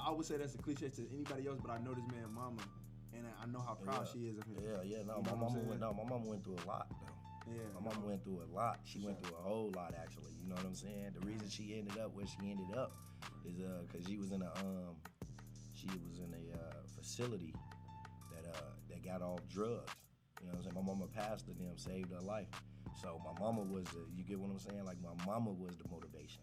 Speaker 2: I would say that's a cliche to anybody else, but I know this man, mama, and I know how proud she is of him.
Speaker 3: Yeah. No, my mama went through a lot though.
Speaker 2: Yeah.
Speaker 3: My mom went through a lot. She went through a whole lot, actually. You know what I'm saying? The reason she ended up where she ended up is because she was in a facility that got off drugs. You know what I'm saying? My mama passed to them, saved her life. So my mama was you get what I'm saying? Like my mama was the motivation.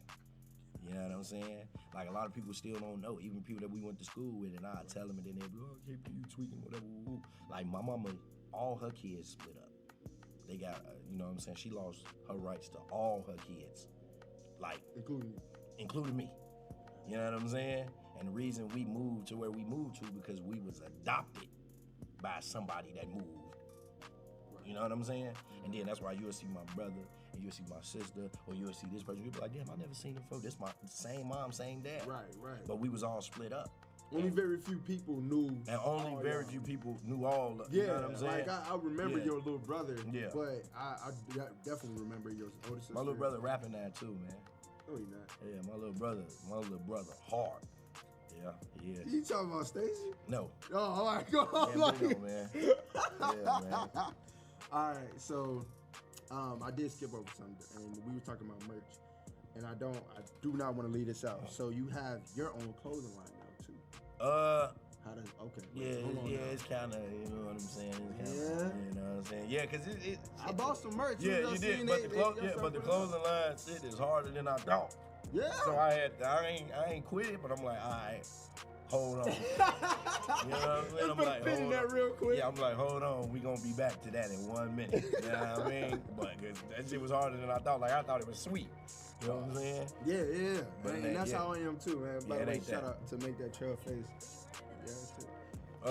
Speaker 3: You know what I'm saying? Like a lot of people still don't know. Even people that we went to school with, and I tell them, and then they be like, "Oh, KP, you tweaking, whatever." Woo. Like my mama, all her kids split up. They got, you know what I'm saying? She lost her rights to all her kids, like including me. You know what I'm saying? And the reason we moved to where we moved to because we was adopted by somebody that moved. You know what I'm saying? And then that's why you'll see my brother, and you'll see my sister, or you'll see this person. You'll be like, damn, I never seen them before. This my same mom, same dad.
Speaker 2: Right.
Speaker 3: But we was all split up.
Speaker 2: Only very few people knew.
Speaker 3: And only very few people knew all.
Speaker 2: Yeah,
Speaker 3: you know what I'm saying?
Speaker 2: Like I remember your little brother.
Speaker 3: Yeah.
Speaker 2: But I definitely remember your older sister.
Speaker 3: My little brother rapping that too, man.
Speaker 2: No, he not.
Speaker 3: Yeah, my little brother, hard. Yeah, he is.
Speaker 2: You talking about Stacy?
Speaker 3: No.
Speaker 2: Oh, all right, go on.
Speaker 3: Yeah, man. Yeah, man.
Speaker 2: All right, so I did skip over something, and we were talking about merch, and I do not want to leave this out. So you have your own clothing line now too. How does okay?
Speaker 3: Yeah, it's kind of, you know what I'm saying. It's kinda,
Speaker 2: Yeah.
Speaker 3: You know what I'm saying. Yeah, cause it
Speaker 2: I bought some merch.
Speaker 3: Yeah, you did. But the clothing line shit is harder than I thought.
Speaker 2: Yeah.
Speaker 3: So I ain't quit it, but I'm like, all right, hold on. You know what I'm saying? I'm like, hold
Speaker 2: that
Speaker 3: on.
Speaker 2: real quick.
Speaker 3: Yeah, I'm like, hold on, we gonna be back to that in 1 minute. You know what I mean? But that shit was harder than I thought. Like I thought it was sweet. You know what I'm saying?
Speaker 2: Yeah.
Speaker 3: But
Speaker 2: and that's how I am too, man. By the way,
Speaker 3: ain't
Speaker 2: shout out to Make That Trail Face. Yeah, too.
Speaker 3: No.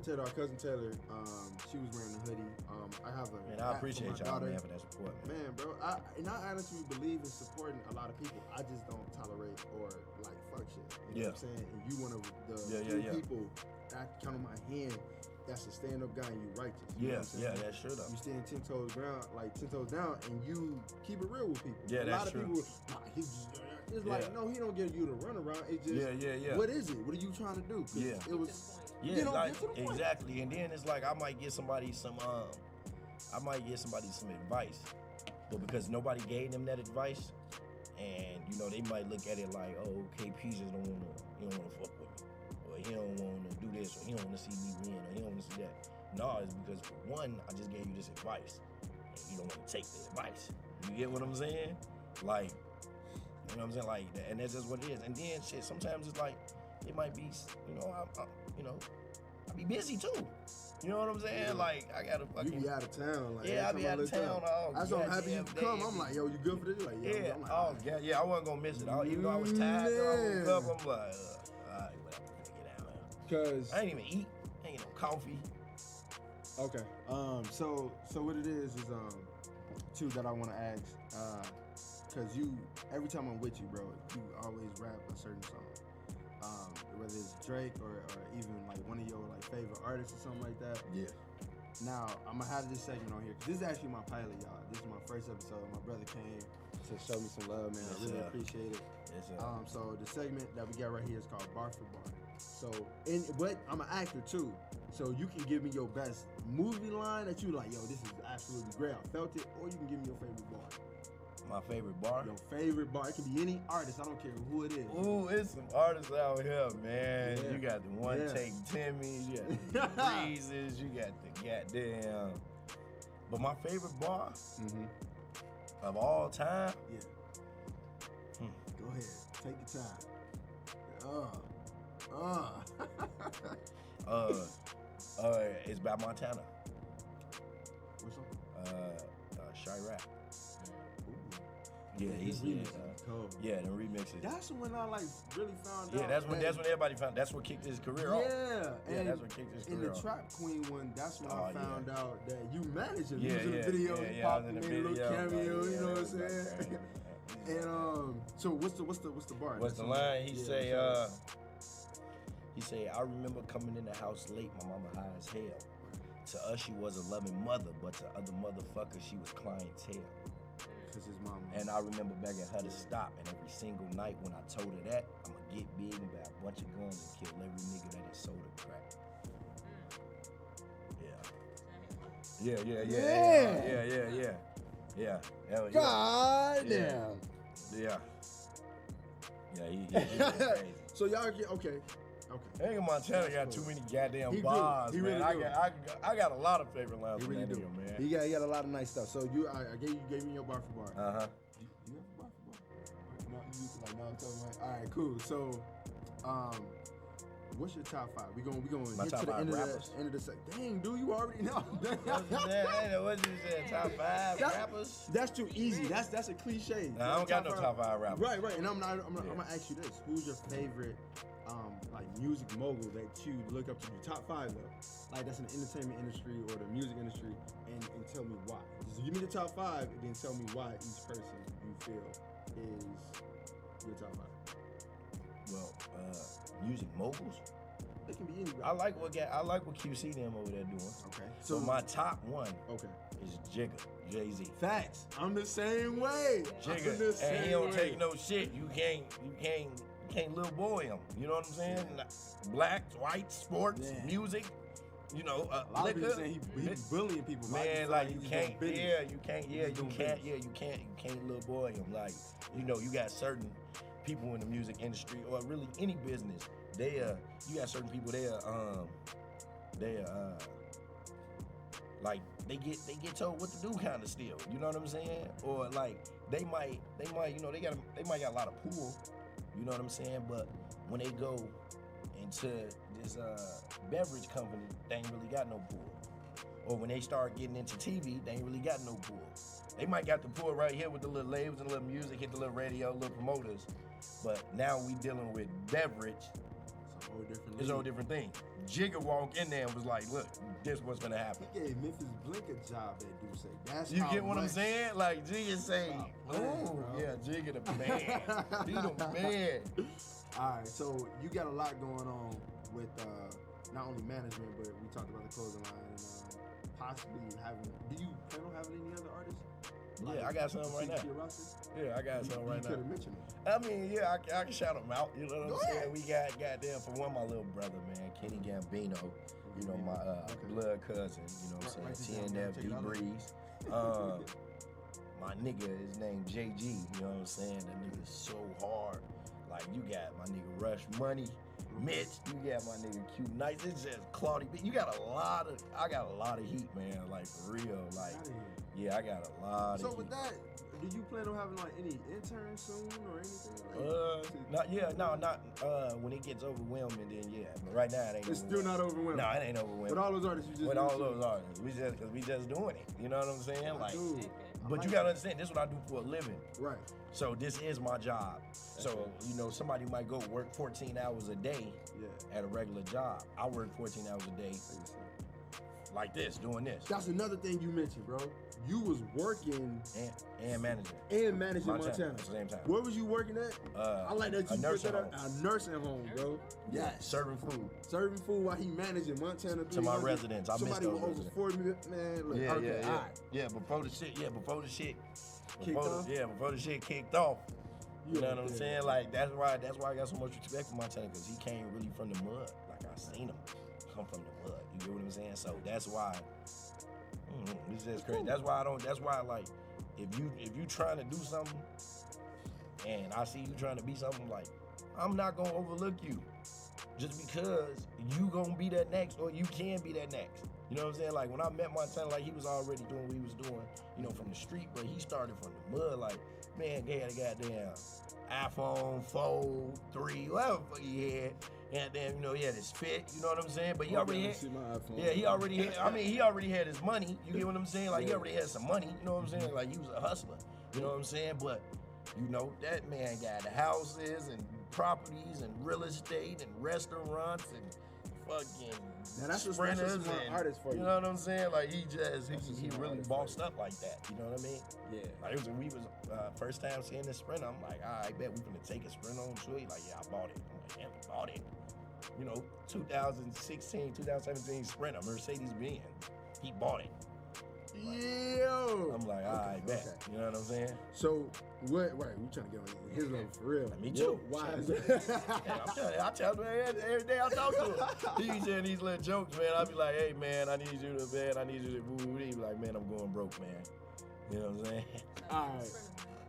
Speaker 2: Taylor, our cousin Taylor, she was wearing the hoodie. I have a.
Speaker 3: Man, I appreciate y'all, man, for that support, man.
Speaker 2: Man, bro, I honestly believe in supporting a lot of people. I just don't tolerate or like fuck shit. You know what I'm saying? And you one of the few people I can count on my hand that's a stand-up guy and you righteous. You know what I'm saying?
Speaker 3: That's true though.
Speaker 2: You stand 10 toes down, and you keep it real with people.
Speaker 3: Yeah, that's true.
Speaker 2: A lot of people, it's like, no, he don't give you the runaround. It's just, what is it? What are you trying to do?
Speaker 3: Yeah.
Speaker 2: It was,
Speaker 3: like, exactly. And then it's like, I might give somebody some advice, but because nobody gave them that advice, and, you know, they might look at it like, oh, KP just don't wanna fuck with me. Or he don't wanna do this, or he don't wanna see me win, or he don't wanna see that. No, it's because for one, I just gave you this advice, and you don't wanna take the advice. You get what I'm saying? Like, you know what I'm saying? Like, and that's just what it is. And then shit, sometimes it's like, it might be, you know, I be busy too. You know what I'm saying? Yeah. Like, I gotta fucking.
Speaker 2: You be out of town. Like,
Speaker 3: I be out of town.
Speaker 2: That's why I'm happy you come. I'm like, yo, you good for this? Like,
Speaker 3: I wasn't gonna miss it. Even though I was tired, I woke up, I'm like, all right, whatever, get out now. Cause I ain't even eat. Ain't get no coffee.
Speaker 2: Okay. So what it is two that I want to ask. Cause every time I'm with you, bro, you always rap a certain song. Whether it's Drake or even like one of your like favorite artists or something like that. Yeah. Now I'm gonna have this segment on here. Cause this is actually my pilot, y'all. This is my first episode. My brother came to show me some love, man. I really appreciate it. Yes, so the segment that we got right here is called Bar for Bar. So, but I'm an actor too. So you can give me your best movie line that you like, yo, this is absolutely great. I felt it. Or you can give me your favorite bar.
Speaker 3: My favorite bar?
Speaker 2: Your favorite bar. It can be any artist. I don't care who it is.
Speaker 3: Ooh, it's some artists out here, man. Yeah. You got the One Take Timmys, you got the Breezes, you got the goddamn. But my favorite bar of all time?
Speaker 2: Yeah. Go ahead. Take your time.
Speaker 3: It's by Montana.
Speaker 2: What's up?
Speaker 3: Chirac. Yeah, he's
Speaker 2: cold.
Speaker 3: yeah, the remixes.
Speaker 2: That's when I like really found out.
Speaker 3: Yeah, that's when everybody found. That's what kicked his career off.
Speaker 2: Yeah,
Speaker 3: that's what kicked his career
Speaker 2: in the
Speaker 3: off.
Speaker 2: Trap Queen one, that's when I found out that you managed him.
Speaker 3: Yeah,
Speaker 2: You was in the video, popping
Speaker 3: in
Speaker 2: in
Speaker 3: the
Speaker 2: a little
Speaker 3: video,
Speaker 2: cameo. You know what I'm
Speaker 3: it was like
Speaker 2: saying?
Speaker 3: crazy,
Speaker 2: And so what's the bar?
Speaker 3: What's the line? He say, I remember coming in the house late, my mama high as hell. To us, she was a loving mother, but to other motherfuckers, she was clientele.
Speaker 2: Cause his mama.
Speaker 3: And I remember begging her to stop, and every single night when I told her that, I'ma get big and buy a bunch of guns and kill every nigga that is sold a crack. Yeah.
Speaker 2: God damn.
Speaker 3: Yeah. Yeah, he's crazy.
Speaker 2: So y'all get okay.
Speaker 3: Nigga Montana got too many goddamn bars,
Speaker 2: he
Speaker 3: man.
Speaker 2: really
Speaker 3: I got a lot of favorite lines
Speaker 2: He
Speaker 3: from
Speaker 2: really
Speaker 3: that
Speaker 2: do.
Speaker 3: nigga, man.
Speaker 2: He got a lot of nice stuff. So I gave me your bar for bar.
Speaker 3: Uh-huh.
Speaker 2: You have a bar for bar? No, you used to like, no, I'm telling you. All right, cool. So, what's your top 5? We gonna
Speaker 3: My
Speaker 2: get
Speaker 3: top
Speaker 2: to the
Speaker 3: 5
Speaker 2: end
Speaker 3: rappers.
Speaker 2: of the segment. Dang, dude, you already know.
Speaker 3: What you said? Top 5 rappers?
Speaker 2: That's too easy. That's a cliche.
Speaker 3: Nah, I don't got no top 5 rappers.
Speaker 2: Right. And I'm gonna ask you this: who's your favorite, like music mogul that you look up to? Your top 5 though, like that's in the entertainment industry or the music industry, and tell me why. Just give me the top 5, and then tell me why each person you feel is your top 5.
Speaker 3: Well, music moguls.
Speaker 2: They can be anybody.
Speaker 3: I like what QC them over there doing.
Speaker 2: Okay.
Speaker 3: So my top one
Speaker 2: Okay.
Speaker 3: is Jigga, Jay-Z.
Speaker 2: Facts. I'm the same way.
Speaker 3: Jigga, and he don't take no shit. You can't little boy him. You know what I'm saying? Blacks, whites, sports, music. You know,
Speaker 2: A lot of
Speaker 3: liquor.
Speaker 2: people saying he's bullying people.
Speaker 3: Man, like you can't little boy him. Like, you know, you got certain people in the music industry or really any business. You got certain people like they get told what to do kind of still. You know what I'm saying? Or like they might you know they might got a lot of pull. You know what I'm saying? But when they go into this beverage company, they ain't really got no pull. Or when they start getting into TV, they ain't really got no pull. They might got the pull right here with the little labels and the little music, hit the little radio, little promoters. But now we dealing with beverage. It's a whole different thing. Jigga walked in there and was like, look, this what's gonna happen.
Speaker 2: He gave Memphis Blink a job at Duce. That's
Speaker 3: You
Speaker 2: how
Speaker 3: get what I'm
Speaker 2: much-
Speaker 3: saying? Like Jigga say,
Speaker 2: bro.
Speaker 3: yeah, Jigga the man. He the man.
Speaker 2: All right, so you got a lot going on with not only management, but we talked about the clothing line and possibly having. Do you plan on having any other artists?
Speaker 3: Yeah, I got some right now. Yeah, I got some right now.
Speaker 2: You could have mentioned it.
Speaker 3: I mean, yeah, I can shout them out. You know what
Speaker 2: Go
Speaker 3: I'm saying?
Speaker 2: ahead.
Speaker 3: We got goddamn for one, my little brother, man, Kenny Gambino. You know, my blood cousin. You know what I'm saying? TNF, D Breeze. My nigga, his name JG. You know what I'm saying? That nigga's so hard. Like you got my nigga Rush Money, Mitch. You got my nigga Q Nice. It's just Claudia. I got a lot of heat, man. Like for real. Like yeah, I got a lot of heat.
Speaker 2: So with that, do you plan on having like any interns soon or anything?
Speaker 3: Not when it gets overwhelming, then yeah. But right now it ain't.
Speaker 2: It's still not overwhelming.
Speaker 3: No, it ain't overwhelming.
Speaker 2: With all those artists you just
Speaker 3: with all
Speaker 2: mentioned.
Speaker 3: those artists, we just doing it. You know what I'm saying? Like,
Speaker 2: Dude,
Speaker 3: but you gotta understand, this is what I do for a living.
Speaker 2: Right.
Speaker 3: So this is my job. So you know, somebody might go work 14 hours a day at a regular job. I work 14 hours a day. Like this, doing this.
Speaker 2: That's another thing you mentioned, bro. You was working
Speaker 3: and managing.
Speaker 2: And managing Montana.
Speaker 3: At the same time.
Speaker 2: Where was you working at? I like that you put that up. A nursing home, bro.
Speaker 3: Yeah. Serving food.
Speaker 2: Serving food while he managing Montana.
Speaker 3: To my residents. I miss those
Speaker 2: over 40 minutes, man. Look,
Speaker 3: yeah. Before the shit kicked off.
Speaker 2: You
Speaker 3: know what I'm saying? Like that's why I got so much respect for Montana, because he came really from the mud. Like I seen him come from the mud. You get what I'm saying? So that's why it's just crazy. That's why like if you trying to do something and I see you trying to be something, like I'm not gonna overlook you just because you gonna be that next, or you can be that next. You know what I'm saying? Like when I met Montana, like he was already doing what he was doing, you know, from the street, but he started from the mud. Like, man, he had a goddamn iPhone 4, 3, whatever the fuck he had. And then, you know, he had his fit, you know what I'm saying? But he already had, he already had his money. You get what I'm saying? Like, he already had some money, you know what I'm saying? Like, he was a hustler, you know what I'm saying? But You know, that man got houses and properties and real estate and restaurants and fucking
Speaker 2: Now that's a
Speaker 3: sprinters
Speaker 2: smart
Speaker 3: and
Speaker 2: artist for you.
Speaker 3: You know what I'm saying? Like he
Speaker 2: smart
Speaker 3: really
Speaker 2: artist
Speaker 3: bossed
Speaker 2: for you.
Speaker 3: up like that. You know what I mean?
Speaker 2: Yeah.
Speaker 3: Like we was first time seeing this Sprinter. I'm like, I bet we gonna take a Sprinter on tour. He like, yeah, I bought it. I'm like, damn, we bought it. You know, 2016, 2017 Sprinter, Mercedes Benz. He bought it.
Speaker 2: Yo.
Speaker 3: I'm like, all right, bet.
Speaker 2: okay.
Speaker 3: You know what I'm saying?
Speaker 2: So what? Right, we trying to get on his level for real.
Speaker 3: Me too.
Speaker 2: Why is
Speaker 3: Yeah, I'm telling you, I tell him every day I talk to him. He saying these little jokes, man. I be like, hey, man, I need you to move. He be like, man, I'm going broke, man. You know what I'm saying?
Speaker 2: All right.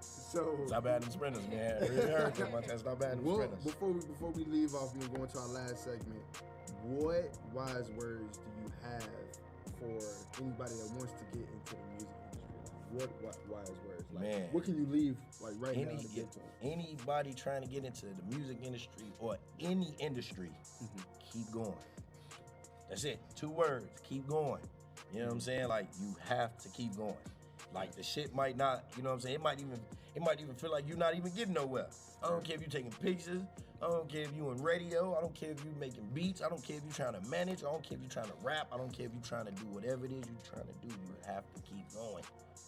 Speaker 2: So
Speaker 3: Stop buying them Sprinters, man. I really heard you, my time. Stop buying them Sprinters.
Speaker 2: Before we leave off and go into our last segment, what wise words do you have for anybody that wants to get into the music industry? What wise words? Like,
Speaker 3: Man.
Speaker 2: what can you leave like right now to get to?
Speaker 3: Anybody trying to get into the music industry or any industry, keep going. That's it. 2 words. Keep going. You know what I'm saying? Like, you have to keep going. Like, the shit might not, you know what I'm saying? It might even feel like you're not even getting nowhere. I don't care if you're taking pictures. I don't care if you in radio. I don't care if you making beats. I don't care if you're trying to manage. I don't care if you're trying to rap. I don't care if you're trying to do whatever it is you're trying to do. You have to keep going.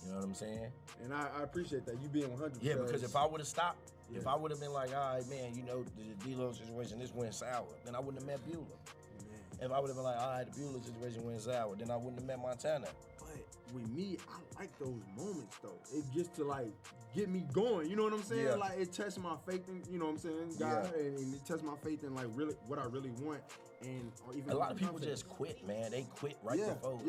Speaker 3: You know what I'm saying?
Speaker 2: And I appreciate that. You being 100%.
Speaker 3: Yeah, because if I would have stopped, if I would have been like, all right, man, you know, the D-Lo situation, this went sour, then I wouldn't have met Bueller. If I would have been like, all right, the Bueller situation went sour, then I wouldn't have met Montana.
Speaker 2: But with me, I like those moments though. It gets to like get me going. You know what I'm saying?
Speaker 3: Yeah.
Speaker 2: Like it tests my faith in, you know what I'm saying, God, and it tests my faith in like really what I really want. And or even
Speaker 3: A lot of people just quit, man. They quit right before.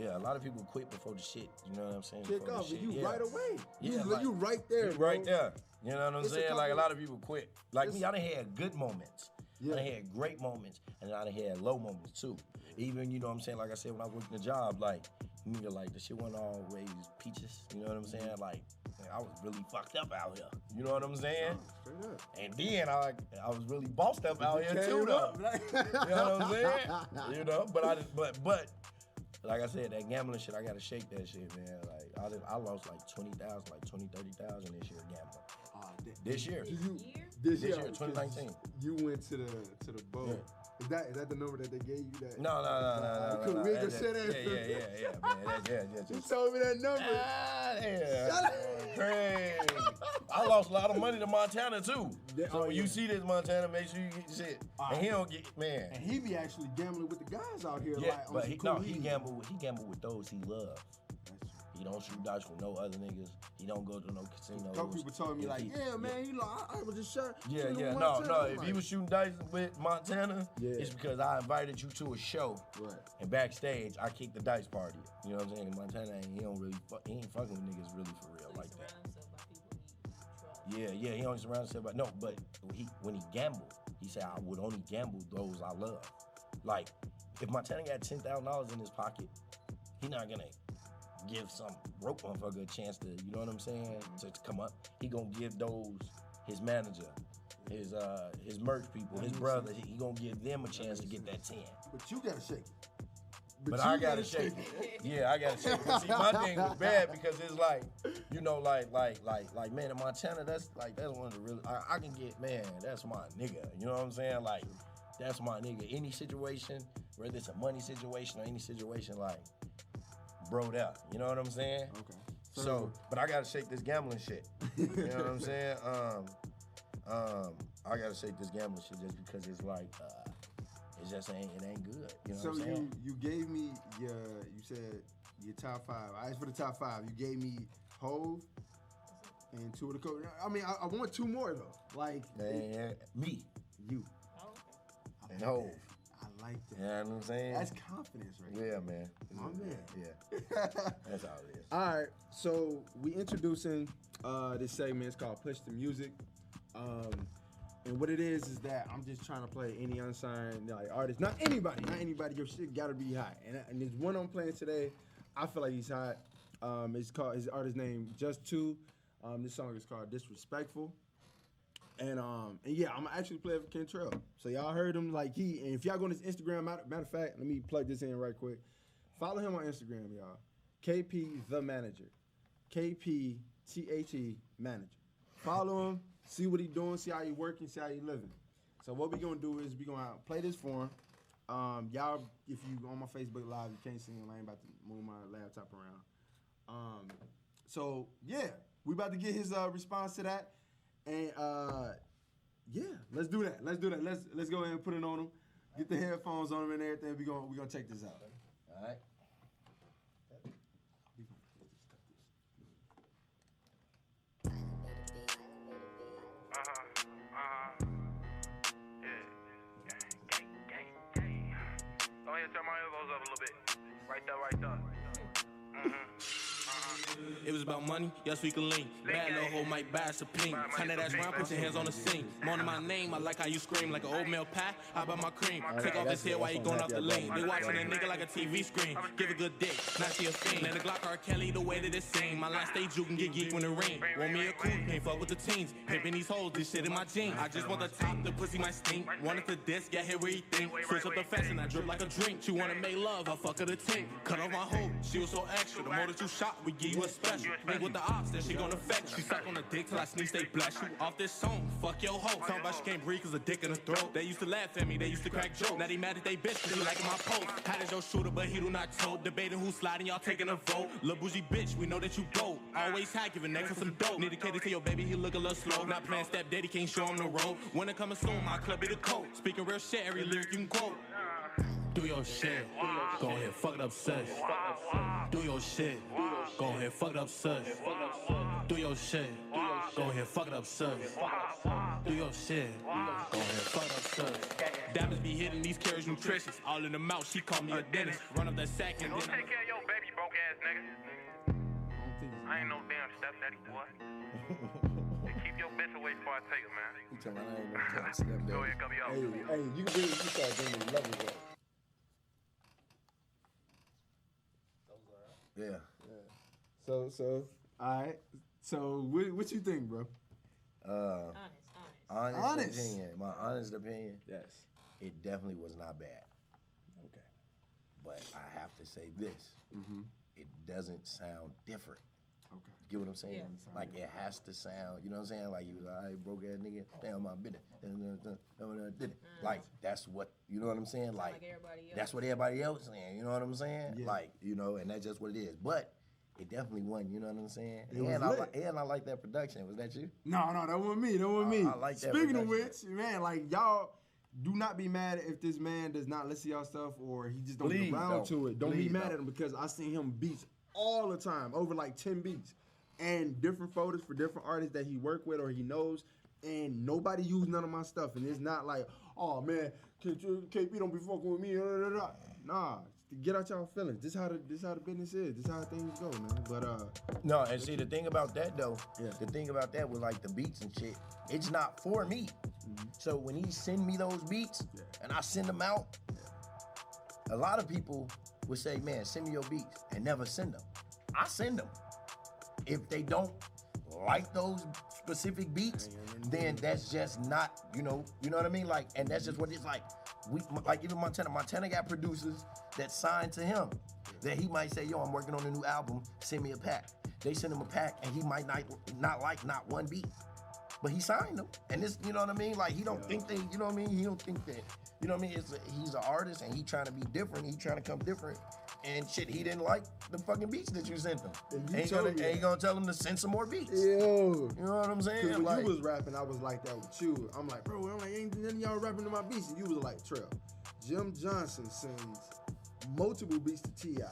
Speaker 3: A lot of people quit before the shit. You know what I'm saying?
Speaker 2: Kick
Speaker 3: Before the
Speaker 2: off,
Speaker 3: shit.
Speaker 2: you right away.
Speaker 3: Yeah,
Speaker 2: You right there,
Speaker 3: You
Speaker 2: bro.
Speaker 3: right there. You know what I'm
Speaker 2: It's a
Speaker 3: saying? Like a
Speaker 2: couple-
Speaker 3: lot of people quit. Like me, I done had good moments. I done had great moments, and I done had low moments too. Even, you know what I'm saying, like I said, when I worked in the job, like, nigga, like, the shit wasn't always peaches, you know what I'm saying? Like, man, I was really fucked up out here, you know what I'm saying?
Speaker 2: Straight up.
Speaker 3: And then I was really bossed up out here too, though. You know what I'm saying? You know, but like I said, that gambling shit, I gotta shake that shit, man. Like, I lost like 20,000, like 20, 30,000 this year gambling. This year. This year, 2019.
Speaker 2: You went to the boat.
Speaker 3: Yeah.
Speaker 2: Is that the number that they gave you? That
Speaker 3: No.
Speaker 2: We could say that.
Speaker 3: Yeah, man.
Speaker 2: You told me that number.
Speaker 3: Yeah. Crazy. I lost a lot of money to Montana too. So when you see this Montana, make sure you get shit. And he don't get, man.
Speaker 2: And he be actually gambling with the guys out here.
Speaker 3: Yeah,
Speaker 2: like, on
Speaker 3: but
Speaker 2: some
Speaker 3: he
Speaker 2: cool
Speaker 3: gamble with those he loves. He don't shoot dice with no other niggas. He don't go to no casinos.
Speaker 2: A couple people told me like, man, you like, I was just shot.
Speaker 3: No. If he was shooting dice with Montana, it's because I invited you to a show.
Speaker 2: Right.
Speaker 3: And backstage, I kicked the dice party. You know what I'm saying? Montana, he ain't fucking with niggas really for real like that. Yeah, he only surrounds himself by but when he gambled, he said I would only gamble those I love. Like, if Montana got $10,000 in his pocket, he not gonna give some broke motherfucker a chance to, you know what I'm saying, to come up. He gonna give those, his manager, his merch people, his brother, he gonna give them a chance to get that 10.
Speaker 2: But you gotta shake it.
Speaker 3: But I gotta shake it. Yeah, I gotta shake it. But see, my thing was bad because it's like, you know, like, man, in Montana, that's one of the real, I can get, man, that's my nigga. You know what I'm saying? Like, that's my nigga. Any situation, whether it's a money situation or any situation, like, bro'd out. You know what I'm saying?
Speaker 2: Okay.
Speaker 3: So, but I gotta shake this gambling shit. You know what I'm saying? I gotta shake this gambling shit just because it's like, it just ain't good. You know what I'm saying?
Speaker 2: you gave me you said your top 5. I asked for the top 5. You gave me Hove and 2 of the coach. I mean, I want 2 more though. Like
Speaker 3: me.
Speaker 2: You.
Speaker 3: And Hove.
Speaker 2: I like that.
Speaker 3: You know what I'm saying?
Speaker 2: That's confidence right there.
Speaker 3: Yeah, man.
Speaker 2: My man.
Speaker 3: Yeah. That's how it is.
Speaker 2: All right, so we introducing this segment. It's called Push the Music. And what it is that I'm just trying to play any unsigned like artist. Not anybody. Your shit gotta be hot. And there's one I'm playing today. I feel like he's hot. It's called, his artist name Just Two. This song is called Disrespectful. And yeah, I'm actually playing for Trell. So y'all heard him like and if y'all go on his Instagram, matter of fact, let me plug this in right quick. Follow him on Instagram, y'all. KP the Manager. KPTHE Manager. Follow him, see what he doing, see how he working, see how he living. So what we gonna do is we gonna play this for him. Y'all, if you on my Facebook Live, you can't see him. I ain't about to move my laptop around. So yeah, we about to get his response to that, and yeah, let's do that. Let's go ahead and put it on him. Get the headphones on him and everything. We gonna check this out.
Speaker 3: All right.
Speaker 4: Go ahead, turn my elbows up a little bit. Right there.
Speaker 5: It was about money, yes we can link. Bad little hoe might buy us a pink. Turn that ass around, put your hands on the sink. Moaning my name, I like how you scream. Like an old male pie, I buy my cream. Take off his head while he going off the lane. They watching a nigga like a TV screen. Give a good dick, not she a fiend. And the Glock R. Kelly, the way that it sing. My last day juke and get geek when it rain. Want me a coupe, can't fuck with the teens. Pimping these hoes, this shit in my jeans. I just want the top, the pussy might stink. Wanted the disc, get here where you think. Switch up the fashion, I drip like a drink. She wanna make love, I fuck her the tink. Cut off my hoe, she was so extra. The more that you shot, we give you a special. Link with the ops, then she gon' affect you. Suck on the dick till I sneeze, they bless you. Off this song, fuck your hoe. Talking about she can't breathe cause a dick in her throat. They used to laugh at me, they used to crack jokes. Now they mad at they bitch cause he liking my post. How does your shooter, but he do not tote. Debating who's sliding, y'all taking a vote. Lil' bougie bitch, we know that you broke. Always high, giving next for some dope. Need to cater to your baby, he look a little slow. Not playing step daddy, can't show him the road. When it coming soon, my club be the coat. Speaking real shit, every lyric you can quote. Do your shit, go ahead, fuck it up, sis. Do your shit, go ahead, fuck it up, sis. Do your shit, go ahead, fuck it up, sis. Do your shit, go ahead, fuck it up, sis. Diamonds be hitting these carriage nutritious. All in the mouth, she call me a dentist. Run up that sack and
Speaker 4: Go
Speaker 5: then
Speaker 4: take care of your baby, broke ass nigga. I ain't no damn stepdaddy, boy. Hey, keep your bitch away before I take her, man.
Speaker 3: You talking about I ain't no damn stepdaddy.
Speaker 4: Go ahead, come here.
Speaker 2: Hey, you can really start bringing the levels up.
Speaker 3: Yeah.
Speaker 2: So, all right. So, what you think, bro?
Speaker 3: Honest opinion. My honest opinion.
Speaker 2: Yes.
Speaker 3: It definitely was not bad.
Speaker 2: Okay.
Speaker 3: But I have to say this.
Speaker 2: Mm-hmm.
Speaker 3: It doesn't sound different.
Speaker 2: Okay.
Speaker 3: Get what I'm saying?
Speaker 1: Yeah.
Speaker 3: Like it has to sound, you know what I'm saying? Like you was like, "Alright, broke ass nigga, damn my business." Did it. Like that's what you know what I'm saying? Like
Speaker 1: everybody else.
Speaker 3: that's what everybody else saying, you know what I'm saying?
Speaker 2: Yeah.
Speaker 3: Like, you know, and that's just what it is. But it definitely wasn't, you know what I'm saying?
Speaker 2: It was lit.
Speaker 3: And I like that production. Was that you?
Speaker 2: No, that wasn't me. That wasn't me.
Speaker 3: I like that
Speaker 2: Speaking of
Speaker 3: production.
Speaker 2: which, man, like y'all do not be mad if this man does not listen to y'all stuff or he just don't
Speaker 3: Please
Speaker 2: get around
Speaker 3: don't.
Speaker 2: to it. Don't be
Speaker 3: Please
Speaker 2: mad
Speaker 3: don't.
Speaker 2: at him because I seen him beats all the time, over like 10 beats. And different photos for different artists that he work with or he knows. And nobody used none of my stuff. And it's not like, oh man, KP don't be fucking with me. Nah, get out y'all feelings. This how the business is. This how things go, man. But
Speaker 3: No, and see the thing about that though,
Speaker 2: Yeah.
Speaker 3: the thing about that with like the beats and shit, it's not for me. So when he send me those beats and I send them out, a lot of people would say, man, send me your beats and never send them. I send them. If they don't like those specific beats, then that's just not, you know what I mean? Like, and that's just what it's like. Like even Montana got producers that signed to him that he might say, yo, I'm working on a new album, send me a pack. They send him a pack and he might not like not one beat, but he signed them. And this, you know what I mean? Like he don't think they, you know what I mean? He don't think that, you know what I mean? He's an artist and he trying to be different. He trying to come different. And shit, he didn't like the fucking beats that you sent him.
Speaker 2: And you
Speaker 3: Ain't
Speaker 2: told me
Speaker 3: gonna tell him to send some more beats.
Speaker 2: yo.
Speaker 3: You know what I'm saying?
Speaker 2: Cause when
Speaker 3: Like,
Speaker 2: you was rapping, I was like that with you. I'm like, bro, I'm like, ain't none of y'all rapping to my beats. And you was like, Trell. Jim Johnson sends multiple beats to T.I.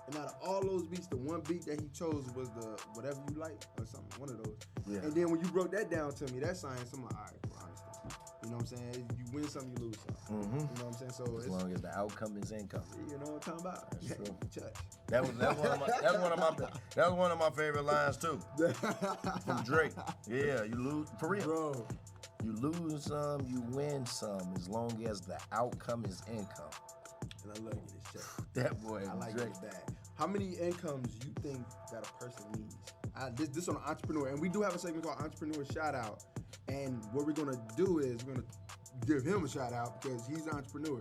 Speaker 2: And out of all those beats, the one beat that he chose was the Whatever You Like or something, one of those.
Speaker 3: Yeah.
Speaker 2: And then when you broke that down to me, that science, I'm like, all right, bro, I understand. You know what I'm saying? You win some, you lose some. You know what I'm saying? So
Speaker 3: as
Speaker 2: it's,
Speaker 3: long as the outcome is income.
Speaker 2: you know what I'm talking about?
Speaker 3: That's true.
Speaker 2: Church.
Speaker 3: That was one of my favorite lines too. From Drake. Yeah, you lose for real.
Speaker 2: Bro.
Speaker 3: You lose some, you win some, as long as the outcome is income.
Speaker 2: And I love you this check.
Speaker 3: That boy,
Speaker 2: I like
Speaker 3: Drake.
Speaker 2: it bad. How many incomes you think that a person needs? This on entrepreneur, and we do have a segment called Entrepreneur Shout Out. And what we're gonna do is we're gonna give him a shout out because he's an entrepreneur.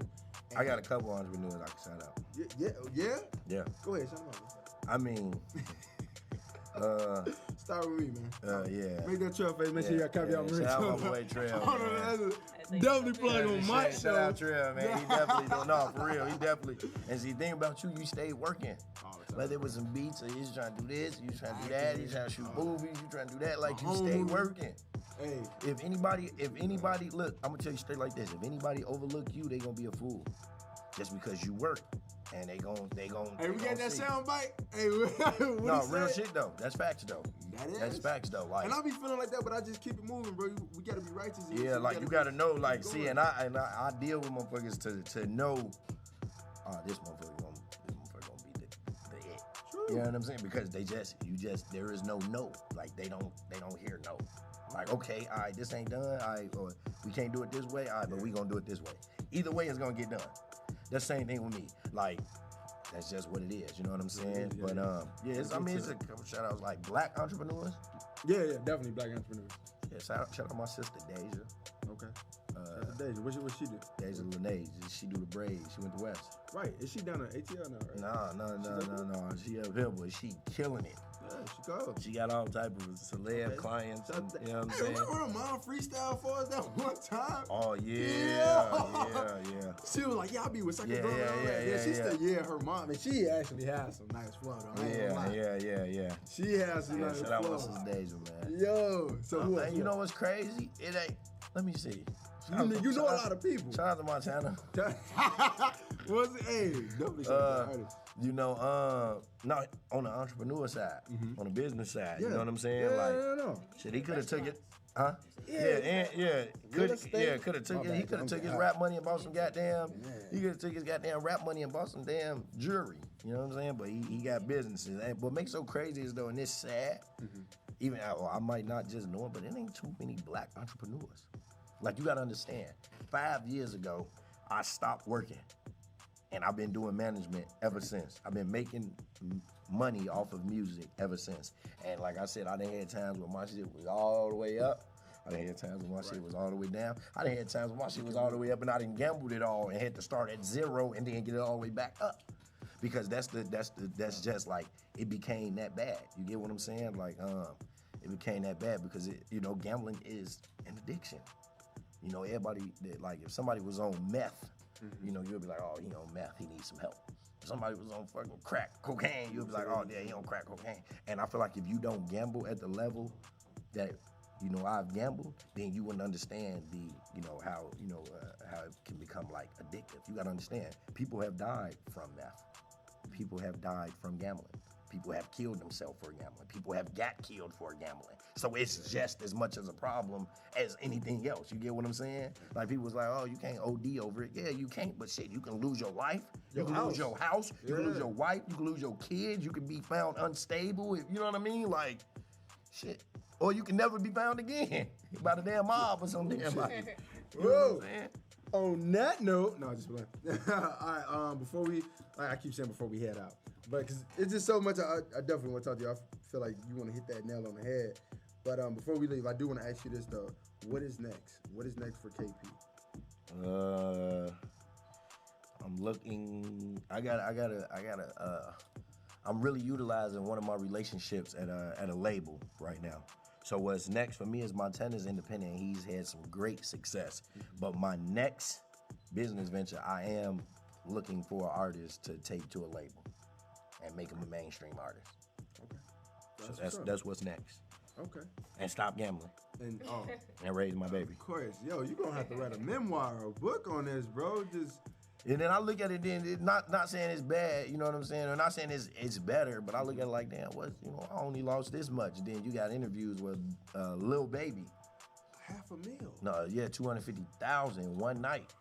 Speaker 2: And
Speaker 3: I got a couple entrepreneurs I can shout out.
Speaker 2: Yeah.
Speaker 3: Yeah.
Speaker 2: Go ahead, shout him out.
Speaker 3: I mean,
Speaker 2: Start with me, man.
Speaker 3: Yeah.
Speaker 2: Make that Trell face. Make sure y'all copy y'all merch.
Speaker 3: Shout out my boy Trell.
Speaker 2: Hold on, definitely plug on my show.
Speaker 3: Shout out Trell, man. He definitely don't know for real. He definitely. And see, the thing about you, you stayed working. Whether it was some beats or you was trying to do this, you was trying to do that, you was trying to shoot movies, you trying to do that. Like you stayed working.
Speaker 2: Hey.
Speaker 3: If anybody, look, I'm gonna tell you straight like this. If anybody overlook you, they gonna be a fool. Just because you work. And they gon'
Speaker 2: Hey, we got that sound bite? Hey,
Speaker 3: no, real shit though. That's facts though. That's facts though. Like,
Speaker 2: and I be feeling like that, but I just keep it moving, bro. We gotta be righteous.
Speaker 3: Yeah, like you gotta know, like, see, and I deal with motherfuckers to know, this motherfucker gonna be the it. True. You know what I'm saying? Because there is no. Like they don't hear no. Like, okay, all right, this ain't done, all right, or we can't do it this way, all right, but we gonna do it this way. Either way, it's gonna get done. That's the same thing with me. Like, that's just what it is. You know what I'm saying?
Speaker 2: Yeah,
Speaker 3: but it's a couple shout outs like black entrepreneurs.
Speaker 2: Yeah, definitely black entrepreneurs.
Speaker 3: Yeah, shout out my sister Deja.
Speaker 2: Okay. Deja, what she do?
Speaker 3: Deja Lene. She do the braids. She went to West.
Speaker 2: Right. Is she down at ATL now? Right?
Speaker 3: No. She up here, but she killing it.
Speaker 2: Yeah, she goes.
Speaker 3: She got all type of celeb clients. And, you know what I'm saying?
Speaker 2: Remember her mom freestyle for us that one time?
Speaker 3: Oh yeah.
Speaker 2: She was like, I'll be with second
Speaker 3: Yeah,
Speaker 2: She said, her mom, and she actually has some nice flow though.
Speaker 3: Yeah.
Speaker 2: She has some nice flow.
Speaker 3: Shout out my sister Deja, man.
Speaker 2: Yo, so who else?
Speaker 3: You know what's crazy? It ain't. Let me see.
Speaker 2: You know a lot of people.
Speaker 3: Shout out to Montana.
Speaker 2: What's it? Hey, definitely shout out to artists.
Speaker 3: You know, no, on the entrepreneur side, on the business side, you know what I'm saying?
Speaker 2: No.
Speaker 3: Shit, he could have took it, huh? Could have took it. He could have took his rap money and bought some goddamn. He could have took his goddamn rap money and bought some damn jewelry. You know what I'm saying? But he got businesses. And what makes so crazy is though, and this sad, even I might not just know it, but it ain't too many black entrepreneurs. Like you gotta understand, 5 years ago, I stopped working. And I've been doing management ever since. I've been making money off of music ever since. And like I said, I done had times where my shit was all the way up. I done had times when my shit was all the way down. I done had times when my shit was all the way up and I done gambled it all and had to start at zero and then get it all the way back up. Because that's just like, it became that bad. You get what I'm saying? Like, it became that bad because gambling is an addiction. Everybody, like if somebody was on meth, you'll be like, oh, meth, he needs some help. If somebody was on fucking crack cocaine, you'll be like, oh, yeah, he on crack cocaine. And I feel like if you don't gamble at the level that, I've gambled, then you wouldn't understand how it can become like addictive. You gotta understand, people have died from meth. People have died from gambling. People have killed themselves for gambling. People have got killed for gambling. So it's just as much as a problem as anything else. You get what I'm saying? Like people was like, oh, you can't OD over it. Yeah, you can't, but shit, you can lose your life. You can lose your house. You can lose your wife. You can lose your kids. You can be found unstable. You know what I mean? Like, shit. Or you can never be found again by the damn mob or something. You know what I'm saying?
Speaker 2: On that note, no, just playing. All right, I keep saying before we head out, but because it's just so much, I definitely want to talk to you. I feel like you want to hit that nail on the head. But before we leave, I do want to ask you this though: what is next? What is next for KP?
Speaker 3: I'm looking. I'm really utilizing one of my relationships at a label right now. So what's next for me is Montana's independent. He's had some great success. But my next business venture, I am looking for an artist to take to a label and make him a mainstream artist. Okay. So that's what's next.
Speaker 2: Okay.
Speaker 3: And stop gambling.
Speaker 2: And
Speaker 3: raise my baby.
Speaker 2: Of course. Yo, you're going to have to write a memoir or a book on this, bro.
Speaker 3: And then I look at it, then not saying it's bad, you know what I'm saying? Or not saying it's better, but I look at it like, damn, I only lost this much. Then you got interviews with Lil Baby.
Speaker 2: $500,000.
Speaker 3: No, yeah, 250,000 one night.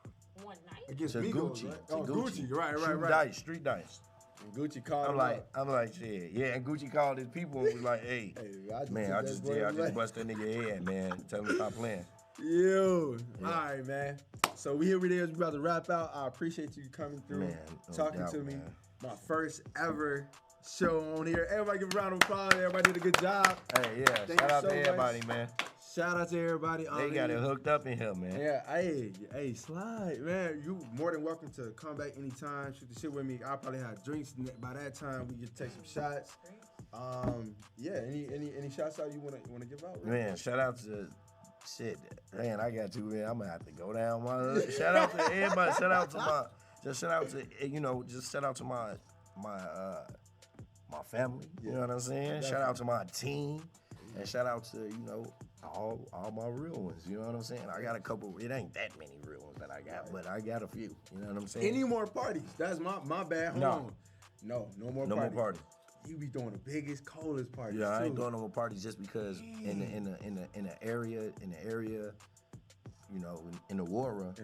Speaker 1: One night?
Speaker 2: Against
Speaker 3: Gucci.
Speaker 2: Right? To Gucci. Right.
Speaker 3: Street dice.
Speaker 2: And Gucci called
Speaker 3: I'm like, shit. Yeah, and Gucci called his people and was like, hey I just bust that nigga head, man. Tell him to stop playing.
Speaker 2: Yo. Yeah. All right, man. So we here, we about to wrap out. I appreciate you coming through, talking to me. My first ever show on here. Everybody give a round of applause. Everybody did a good job.
Speaker 3: Hey, yeah. Shout out to everybody, man.
Speaker 2: Shout out to everybody.
Speaker 3: They got it hooked up in here, man.
Speaker 2: Yeah, hey, slide, man. You more than welcome to come back anytime. Shoot the shit with me. I'll probably have drinks by that time. We can take some shots. Yeah. Any shouts out you wanna give out?
Speaker 3: Man, shout out to shit. Man, I got to, man. I'm gonna have to go down my shout out to everybody. Shout out to my my family. You know what I'm saying?
Speaker 2: Definitely.
Speaker 3: Shout out to my team. And shout out to, all my real ones. You know what I'm saying? I got a couple, it ain't that many real ones that I got, but I got a few. You know what I'm saying?
Speaker 2: Any more parties? That's my bad. Hold on. No more
Speaker 3: No
Speaker 2: parties.
Speaker 3: more parties.
Speaker 2: You be doing the biggest, coldest parties.
Speaker 3: Yeah, I ain't
Speaker 2: too.
Speaker 3: doing no more parties just because in the area, in Aurora,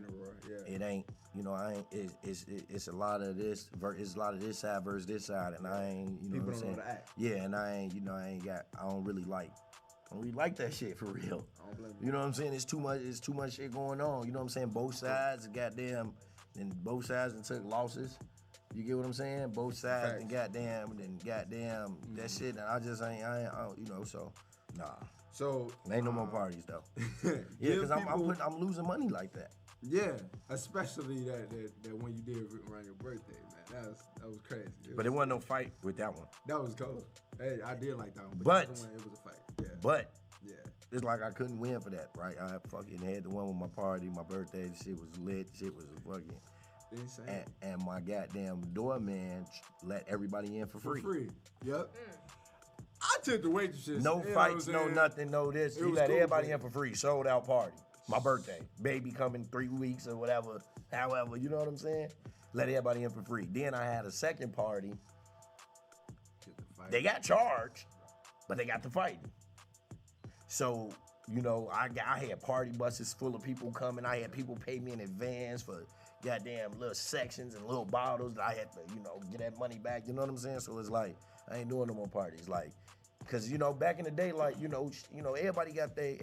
Speaker 2: yeah.
Speaker 3: it ain't, I ain't. It's a lot of this. It's a lot of this side versus this side, and I ain't. You know
Speaker 2: People
Speaker 3: what I'm
Speaker 2: don't
Speaker 3: saying?
Speaker 2: know the act.
Speaker 3: Yeah, and I ain't. I ain't got. I don't really like that shit for real.
Speaker 2: I don't blame
Speaker 3: You know what I'm saying? It's too much shit going on. You know what I'm saying? Both sides, goddamn, and both sides and took losses. You get what I'm saying? Both sides and goddamn that shit. And I just ain't so nah.
Speaker 2: So
Speaker 3: Ain't no more parties though. Yeah, because I'm losing money like that.
Speaker 2: Yeah, especially that one you did around your birthday, man. That was crazy.
Speaker 3: But it wasn't no fight with that one.
Speaker 2: That was cold. Hey, I did like that one.
Speaker 3: But
Speaker 2: the other one, it was a fight. Yeah.
Speaker 3: But
Speaker 2: yeah.
Speaker 3: it's like I couldn't win for that, right? I fucking had the one with my party, my birthday. The shit was lit. Shit was fucking
Speaker 2: insane.
Speaker 3: And my goddamn doorman let everybody in for free.
Speaker 2: Yep. I took the waitresses.
Speaker 3: No fights, no nothing, no this. He let everybody in for free. Sold out party. My birthday. Baby coming 3 weeks or whatever. However, you know what I'm saying? Let everybody in for free. Then I had a second party. They got charged, but they got to fighting. So, I had party buses full of people coming. I had people pay me in advance for goddamn little sections and little bottles that I had to, get that money back. You know what I'm saying? So it's like, I ain't doing no more parties. Like, cause back in the day, like, everybody got they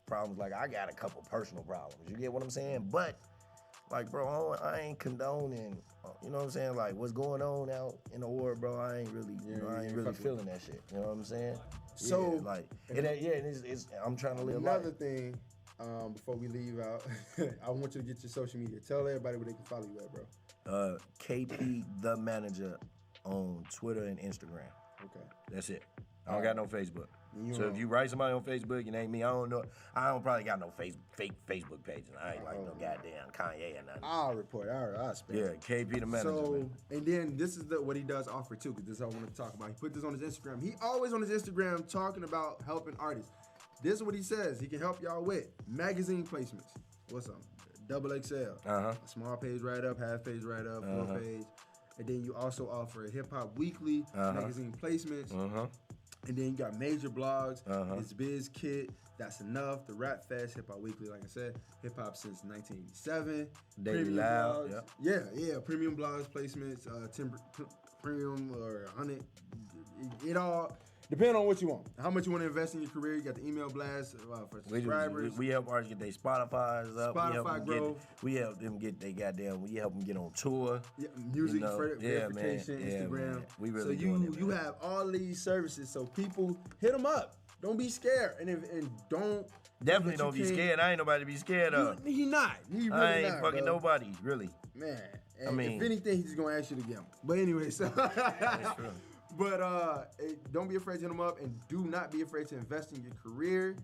Speaker 3: problems. Like I got a couple personal problems. You get what I'm saying? But like, bro, I ain't condoning, you know what I'm saying? Like what's going on out in the world, bro, I ain't really, I ain't really feeling that shit. You know what I'm saying?
Speaker 2: So
Speaker 3: it's I'm trying to live life.
Speaker 2: Another thing, before we leave out, I want you to get your social media. Tell everybody where they can follow you at, bro.
Speaker 3: KP the Manager on Twitter and Instagram.
Speaker 2: Okay.
Speaker 3: That's it. I don't got no Facebook. So if you write somebody on Facebook, it ain't me. I don't know. I don't probably got no fake Facebook page. And I ain't like no goddamn Kanye or nothing.
Speaker 2: I'll report. I'll spell.
Speaker 3: Yeah, KP the Manager.
Speaker 2: So,
Speaker 3: man.
Speaker 2: and then this is what he does offer too, because this is what I want to talk about. He put this on his Instagram. He always on his Instagram talking about helping artists. This is what he says. He can help y'all with magazine placements. What's up? XXL. A small page write-up, half page write-up, full page. And then you also offer Hip Hop Weekly magazine placements. And then you got major blogs. It's Biz Kit, That's Enough, The Rap Fest, Hip Hop Weekly, like I said, Hip Hop since 1987.
Speaker 3: Daily
Speaker 2: Premium
Speaker 3: Loud,
Speaker 2: blogs. Yeah. Premium blogs, placements, premium or 100. It all depends on what you want. How much you want to invest in your career. You got the email blast for subscribers.
Speaker 3: We help artists get their Spotify's up.
Speaker 2: We
Speaker 3: help them get they goddamn. We help them get on tour.
Speaker 2: Yeah, music verification, Instagram.
Speaker 3: Man. We really
Speaker 2: you have all these services. So people hit them up. Don't be scared, and don't
Speaker 3: definitely don't be scared. I ain't nobody to be scared of.
Speaker 2: He not. He really
Speaker 3: I ain't
Speaker 2: not,
Speaker 3: fucking
Speaker 2: bro.
Speaker 3: nobody really.
Speaker 2: Man,
Speaker 3: I mean,
Speaker 2: if anything, he's just gonna ask you to get him. But anyway, so.
Speaker 3: That's true.
Speaker 2: But don't be afraid to hit him up, and do not be afraid to invest in your career,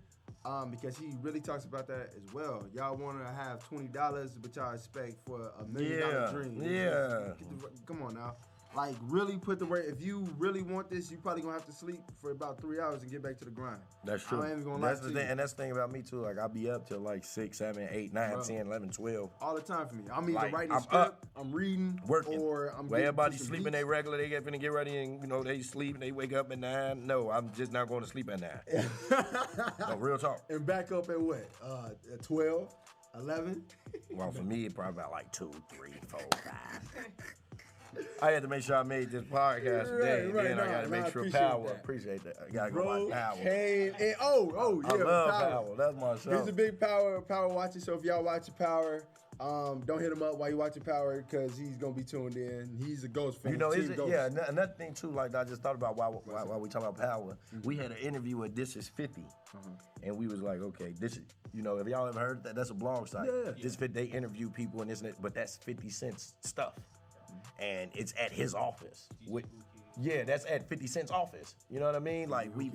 Speaker 2: because he really talks about that as well. Y'all want to have $20, but y'all expect for $1 million dream.
Speaker 3: Yeah.
Speaker 2: Come on now. Like, really put the work. If you really want this, you probably gonna have to sleep for about 3 hours and get back to the grind.
Speaker 3: That's true.
Speaker 2: I ain't even gonna lie
Speaker 3: That's
Speaker 2: to
Speaker 3: the
Speaker 2: you.
Speaker 3: thing, and that's the thing about me too. Like I'll be up till like 6, 7, 8, 9, 10, 11, 12.
Speaker 2: All the time for me. I'm either
Speaker 3: Like,
Speaker 2: writing
Speaker 3: I'm
Speaker 2: a script,
Speaker 3: up,
Speaker 2: I'm reading,
Speaker 3: working.
Speaker 2: or I'm
Speaker 3: Where
Speaker 2: getting
Speaker 3: everybody's
Speaker 2: some
Speaker 3: sleeping,
Speaker 2: beats.
Speaker 3: they regular, they finna get ready and they sleep and they wake up at 9. No, I'm just not going to sleep at 9. No, real talk.
Speaker 2: And back up at what? 12, 11?
Speaker 3: Well, for me, it probably about like 2, 3, 4, 5. I had to make sure I made this podcast today.
Speaker 2: Right,
Speaker 3: and then I got to make sure Power. Appreciate that. I got to go by Power.
Speaker 2: Came and, yeah,
Speaker 3: I love Power. That's my show.
Speaker 2: He's a big Power watcher. So if y'all watching Power, don't hit him up while you watching Power, because he's gonna be tuned in. He's a Ghost fan.
Speaker 3: Another thing too, like I just thought about while we talking about Power, we had an interview with This Is 50, and we was like, okay, this is, if y'all ever heard that, that's a blog site. This 50, they interview people and this and that, but that's 50 Cent's stuff. And it's at his office. Yeah, that's at 50 Cent's office. You know what I mean? Like, we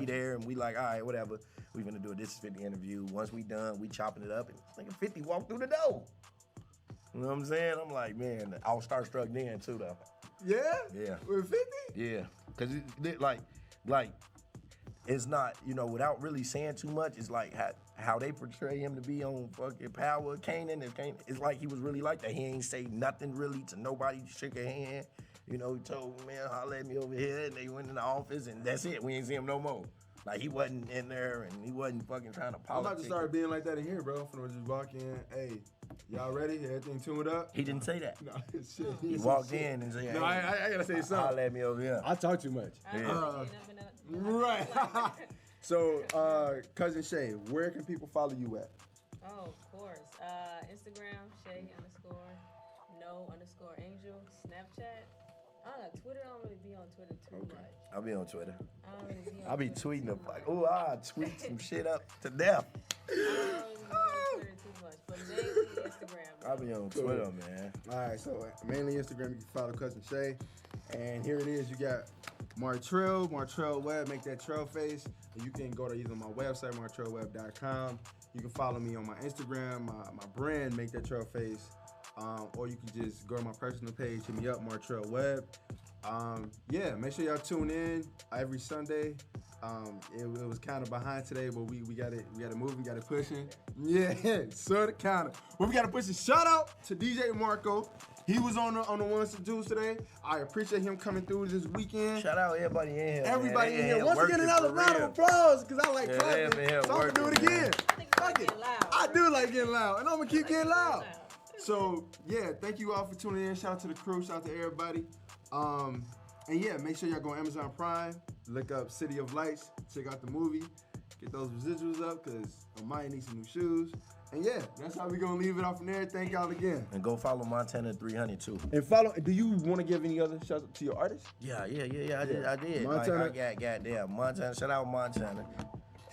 Speaker 3: there, and we like, all right, whatever. We finna do a This Is 50 interview. Once we done, we chopping it up, and nigga 50 walk through the door. You know what I'm saying? I'm like, man, I was starstruck then, too, though.
Speaker 2: Yeah?
Speaker 3: Yeah.
Speaker 2: With 50?
Speaker 3: Yeah. Because, like, it's not, you know, without really saying too much, it's like how they portray him to be on fucking Power. Kanan, it's like he was really like that. He ain't say nothing really to nobody, shook a hand. You know, he told me, man, holler at me over here, and they went in the office, and that's it. We ain't see him no more. Like, he wasn't in there, and he wasn't fucking trying to politic.
Speaker 2: I'm about to start being like that in here, bro. I'm finna just walk in, hey, y'all ready? Everything tuned up?
Speaker 3: He didn't say that.
Speaker 2: No, shit.
Speaker 3: He walked in and said, hey,
Speaker 2: no, I gotta say something.
Speaker 3: holler at me over here.
Speaker 2: I talk too much.
Speaker 3: Yeah.
Speaker 2: Right. So, Cousin Shay, where can people follow you at?
Speaker 6: Oh, of course. Instagram, Shay_No_Angel. Snapchat. Twitter, I don't really be on Twitter too much.
Speaker 3: I'll be on Twitter.
Speaker 6: I don't really be on
Speaker 3: I'll be
Speaker 6: Twitter
Speaker 3: tweeting
Speaker 6: too
Speaker 3: up like,
Speaker 6: much.
Speaker 3: ooh, I tweet some shit up to death.
Speaker 6: I don't really be on Twitter too much, but mainly Instagram.
Speaker 3: I'll be on Twitter, man.
Speaker 2: All right, so mainly Instagram, you can follow Cousin Shay. And here it is, you got Trell Web, make that Trell face. And you can go to either my website, martrellweb.com. You can follow me on my Instagram, my brand, make that Trell face. Or you can just go to my personal page, hit me up, Trell Web. Yeah, make sure y'all tune in every Sunday. It was kind of behind today, but we got it moving, got it pushing. Yeah, sort of, kind of. But we got to push it. Shout out to DJ Marco. He was on the ones to do today. I appreciate him coming through this weekend.
Speaker 3: Shout out everybody in here.
Speaker 2: Everybody
Speaker 3: man.
Speaker 2: in here. Once again, another round of applause, because I like clapping.
Speaker 3: they
Speaker 2: So I'm going to do it again. Fuck it.
Speaker 6: Loud.
Speaker 2: I do like getting loud, and I'm going to keep getting loud. So, yeah, thank you all for tuning in. Shout out to the crew. Shout out to everybody. And, yeah, make sure y'all go on Amazon Prime. Look up City of Lights. Check out the movie. Get those residuals up, because I might need some new shoes. And, yeah, that's how we going to leave it off from there. Thank y'all again.
Speaker 3: And go follow Montana 300 too.
Speaker 2: And do you want to give any other shout out to your artists?
Speaker 3: Yeah, I did.
Speaker 2: Montana.
Speaker 3: Like, I got goddamn Montana. Shout out Montana.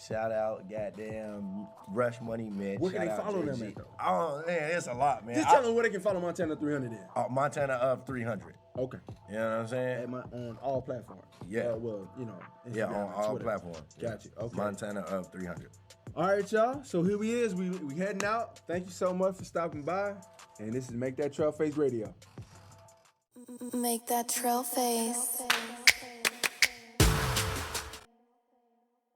Speaker 3: Shout out goddamn Rush Money Mitch.
Speaker 2: Where can
Speaker 3: Shout
Speaker 2: they
Speaker 3: out
Speaker 2: follow
Speaker 3: JG.
Speaker 2: them at, though?
Speaker 3: Oh, man, it's a lot, man.
Speaker 2: Just tell them where they can follow Montana 300 in.
Speaker 3: Montana of 300.
Speaker 2: Okay.
Speaker 3: You know what I'm saying?
Speaker 2: On all platforms.
Speaker 3: Yeah.
Speaker 2: Well, you know, Instagram,
Speaker 3: Yeah, on all
Speaker 2: Twitter.
Speaker 3: platforms.
Speaker 2: Got you. Okay.
Speaker 3: Montana of 300.
Speaker 2: All right, y'all. So here we is. We heading out. Thank you so much for stopping by. And this is Make That Trell Face Radio.
Speaker 1: Make that trail face.